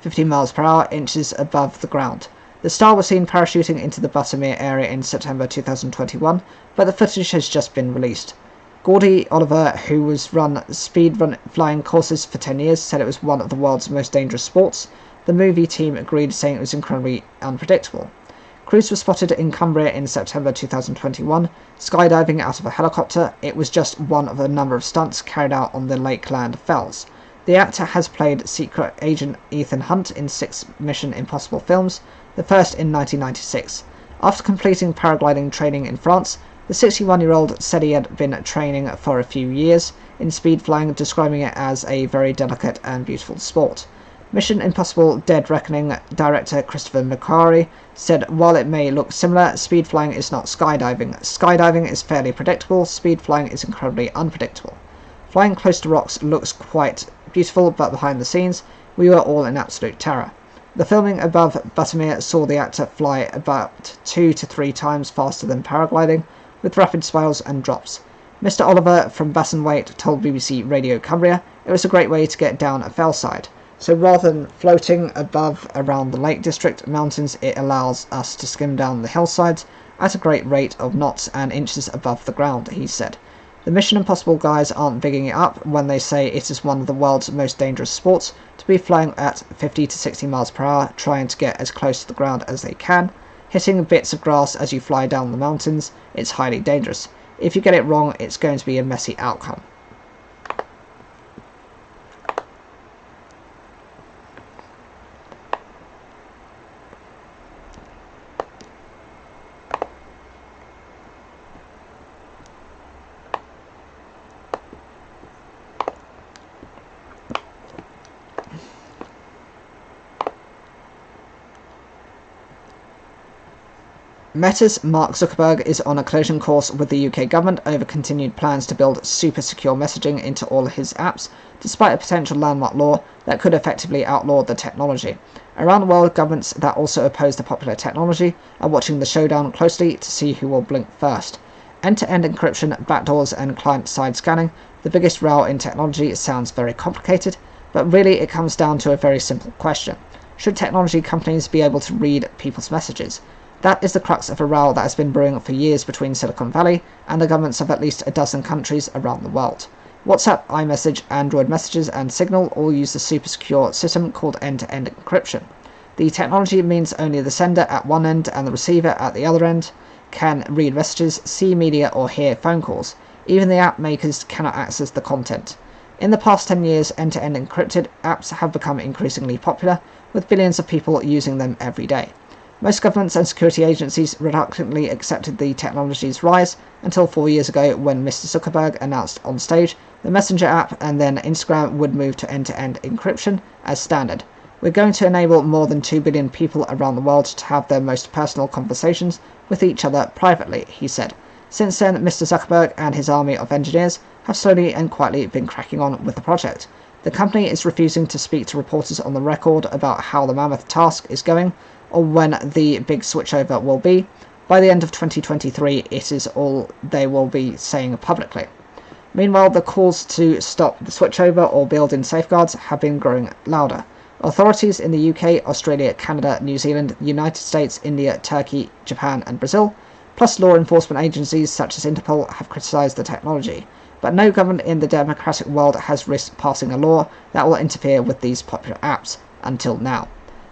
50 miles per hour, inches above the ground. The star was seen parachuting into the Buttermere area in September 2021, but the footage has just been released. Gordy Oliver, who was run flying courses for 10 years, said it was one of the world's most dangerous sports. The movie team agreed, saying it was incredibly unpredictable. Cruise was spotted in Cumbria in September 2021, skydiving out of a helicopter. It was just one of a number of stunts carried out on the Lakeland Fells. The actor has played secret agent Ethan Hunt in 6 Mission Impossible films, the first in 1996. After completing paragliding training in France, the 61-year-old said he had been training for a few years in speed flying, describing it as a very delicate and beautiful sport. Mission Impossible Dead Reckoning director Christopher McQuarrie said, while it may look similar, speed flying is not skydiving. Skydiving is fairly predictable, speed flying is incredibly unpredictable. Flying close to rocks looks quite beautiful, but behind the scenes, we were all in absolute terror. The filming above Buttermere saw the actor fly about 2 to 3 times faster than paragliding, with rapid swells and drops. Mr. Oliver from Bassenwaite told BBC Radio Cumbria it was a great way to get down a fellside. So rather than floating above around the Lake District mountains, it allows us to skim down the hillsides at a great rate of knots and inches above the ground, he said. The Mission Impossible guys aren't bigging it up when they say it is one of the world's most dangerous sports to be flying at 50 to 60 miles per hour, trying to get as close to the ground as they can, hitting bits of grass as you fly down the mountains. It's highly dangerous. If you get it wrong, it's going to be a messy outcome. Meta's Mark Zuckerberg is on a collision course with the UK government over continued plans to build super secure messaging into all his apps, despite a potential landmark law that could effectively outlaw the technology. Around the world, governments that also oppose the popular technology are watching the showdown closely to see who will blink first. End-to-end encryption, backdoors, and client-side scanning, the biggest row in technology, sounds very complicated, but really it comes down to a very simple question. Should technology companies be able to read people's messages? That is the crux of a row that has been brewing for years between Silicon Valley and the governments of at least a dozen countries around the world. WhatsApp, iMessage, Android Messages, and Signal all use the super secure system called end-to-end encryption. The technology means only the sender at one end and the receiver at the other end can read messages, see media, or hear phone calls. Even the app makers cannot access the content. In the past 10 years, end-to-end encrypted apps have become increasingly popular, with billions of people using them every day. Most governments and security agencies reluctantly accepted the technology's rise until 4 years ago when Mr. Zuckerberg announced on stage the Messenger app and then Instagram would move to end-to-end encryption as standard. We're going to enable more than 2 billion people around the world to have their most personal conversations with each other privately, he said. Since then, Mr. Zuckerberg and his army of engineers have slowly and quietly been cracking on with the project. The company is refusing to speak to reporters on the record about how the mammoth task is going, or when the big switchover will be. By the end of 2023, it is all they will be saying publicly. Meanwhile, the calls to stop the switchover or build in safeguards have been growing louder. Authorities in the UK, Australia, Canada, New Zealand, United States, India, Turkey, Japan, and Brazil, plus law enforcement agencies such as Interpol, have criticised the technology. But no government in the democratic world has risked passing a law that will interfere with these popular apps, until now.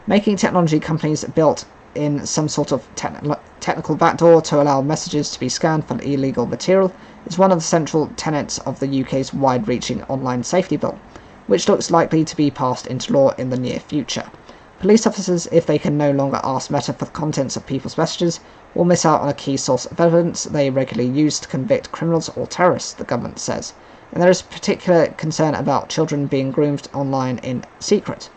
Making technology companies built in some sort of technical backdoor to allow messages to be scanned for illegal material is one of the central tenets of the UK's wide-reaching online safety bill, which looks likely to be passed into law in the near future. Police officers, if they can no longer ask Meta for the contents of people's messages, will miss out on a key source of evidence they regularly use to convict criminals or terrorists, the government says. And there is particular concern about children being groomed online in secret.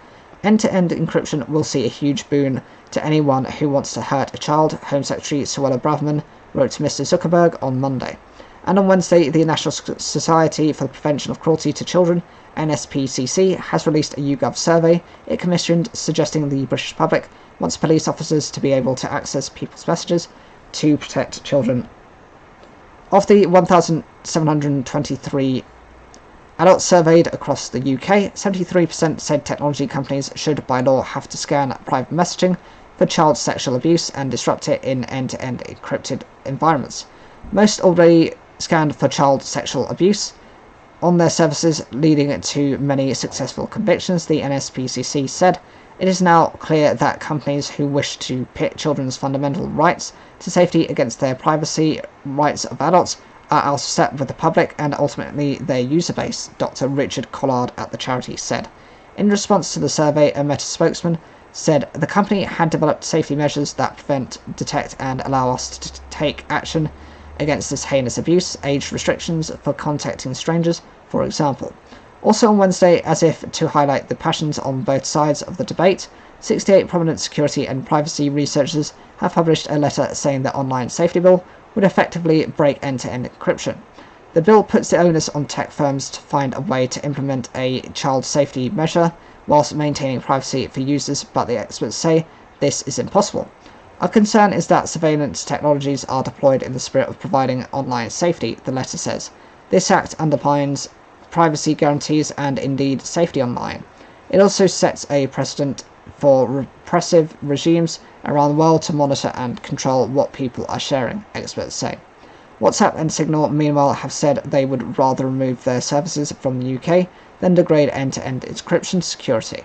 End-to-end encryption will see a huge boon to anyone who wants to hurt a child, Home Secretary Suella Braverman wrote to Mr. Zuckerberg on Monday. And on Wednesday, the National Society for the Prevention of Cruelty to Children, NSPCC, has released a YouGov survey it commissioned suggesting the British public wants police officers to be able to access people's messages to protect children. Of the 1,723 adults surveyed across the UK, 73% said technology companies should by law have to scan private messaging for child sexual abuse and disrupt it in end-to-end encrypted environments. Most already scanned for child sexual abuse on their services, leading to many successful convictions, the NSPCC said. It is now clear that companies who wish to pit children's fundamental rights to safety against their privacy rights of adults are out of step with the public and ultimately their user base, Dr. Richard Collard at the charity said. In response to the survey, a Meta spokesman said the company had developed safety measures that prevent, detect, and allow us to take action against this heinous abuse, age restrictions for contacting strangers, for example. Also on Wednesday, as if to highlight the passions on both sides of the debate, 68 prominent security and privacy researchers have published a letter saying the online safety bill would effectively break end-to-end encryption. The bill puts the onus on tech firms to find a way to implement a child safety measure whilst maintaining privacy for users, but the experts say this is impossible. Our concern is that surveillance technologies are deployed in the spirit of providing online safety, the letter says. This act undermines privacy guarantees and indeed safety online. It also sets a precedent for repressive regimes around the world to monitor and control what people are sharing, experts say. WhatsApp and Signal, meanwhile, have said they would rather remove their services from the UK than degrade end-to-end encryption security.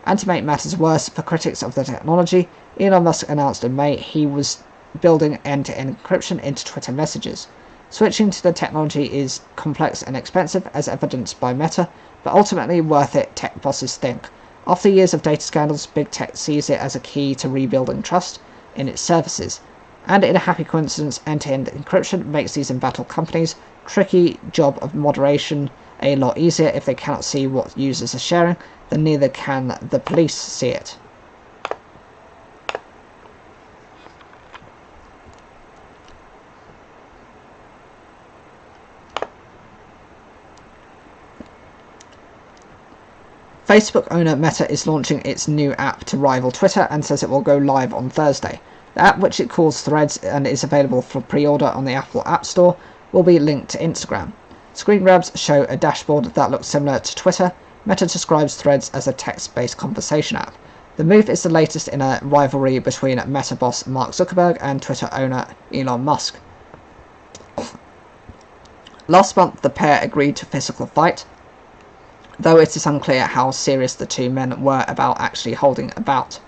And to make matters worse for critics of the technology, Elon Musk announced in May he was building end-to-end encryption into Twitter messages. Switching to the technology is complex and expensive, as evidenced by Meta, but ultimately worth it, tech bosses think. After years of data scandals, big tech sees it as a key to rebuilding trust in its services. And in a happy coincidence, end-to-end encryption makes these embattled companies' tricky job of moderation a lot easier if they cannot see what users are sharing, then neither can the police see it. Facebook owner Meta is launching its new app to rival Twitter and says it will go live on Thursday. The app, which it calls Threads and is available for pre-order on the Apple App Store, will be linked to Instagram. Screen grabs show a dashboard that looks similar to Twitter. Meta describes Threads as a text-based conversation app. The move is the latest in a rivalry between Meta boss Mark Zuckerberg and Twitter owner Elon Musk. Last month, the pair agreed to physical fight, though it is unclear how serious the two men were about actually holding a bout.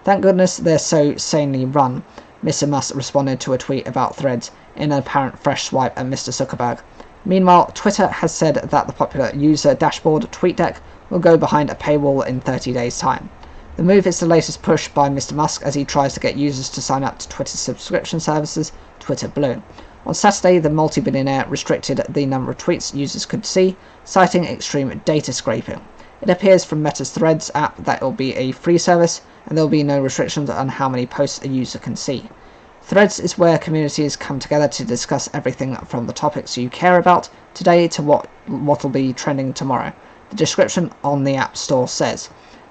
Thank goodness they're so sanely run, Mr. Musk responded to a tweet about Threads in an apparent fresh swipe at Mr. Zuckerberg. Meanwhile, Twitter has said that the popular user dashboard TweetDeck will go behind a paywall in 30 days' time. The move is the latest push by Mr. Musk as he tries to get users to sign up to Twitter's subscription services, Twitter Blue. On Saturday, the multi-billionaire restricted the number of tweets users could see, citing extreme data scraping. It appears from Meta's Threads app that it will be a free service, and there will be no restrictions on how many posts a user can see. Threads is where communities come together to discuss everything from the topics you care about today to what will be trending tomorrow. The description on the App Store says,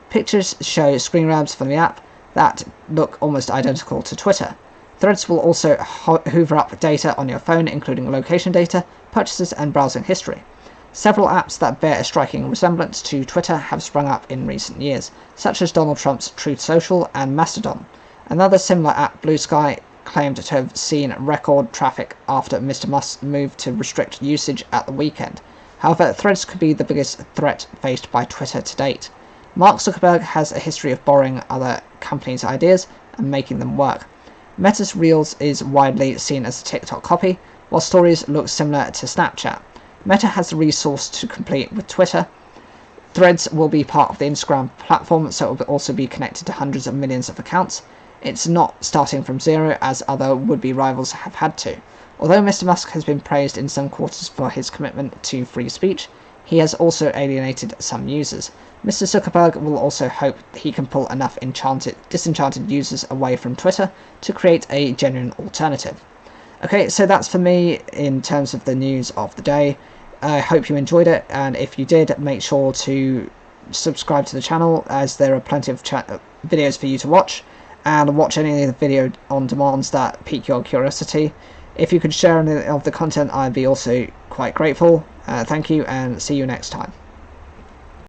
pictures show screen grabs from the app that look almost identical to Twitter. Threads will also hoover up data on your phone, including location data, purchases, and browsing history. Several apps that bear a striking resemblance to Twitter have sprung up in recent years, such as Donald Trump's Truth Social and Mastodon. Another similar app, Blue Sky, claimed to have seen record traffic after Mr. Musk moved to restrict usage at the weekend. However, Threads could be the biggest threat faced by Twitter to date. Mark Zuckerberg has a history of borrowing other companies' ideas and making them work. Meta's Reels is widely seen as a TikTok copy, while Stories look similar to Snapchat. Meta has the resource to compete with Twitter. Threads will be part of the Instagram platform, so it will also be connected to hundreds of millions of accounts. It's not starting from zero, as other would-be rivals have had to. Although Mr. Musk has been praised in some quarters for his commitment to free speech, he has also alienated some users. Mr. Zuckerberg will also hope he can pull enough disenchanted users away from Twitter to create a genuine alternative. Okay, so that's for me in terms of the news of the day. I hope you enjoyed it, and if you did, make sure to subscribe to the channel, as there are plenty of videos for you to watch, and watch any of the video on demands that pique your curiosity. If you could share any of the content, I'd be also quite grateful. Thank you, and see you next time.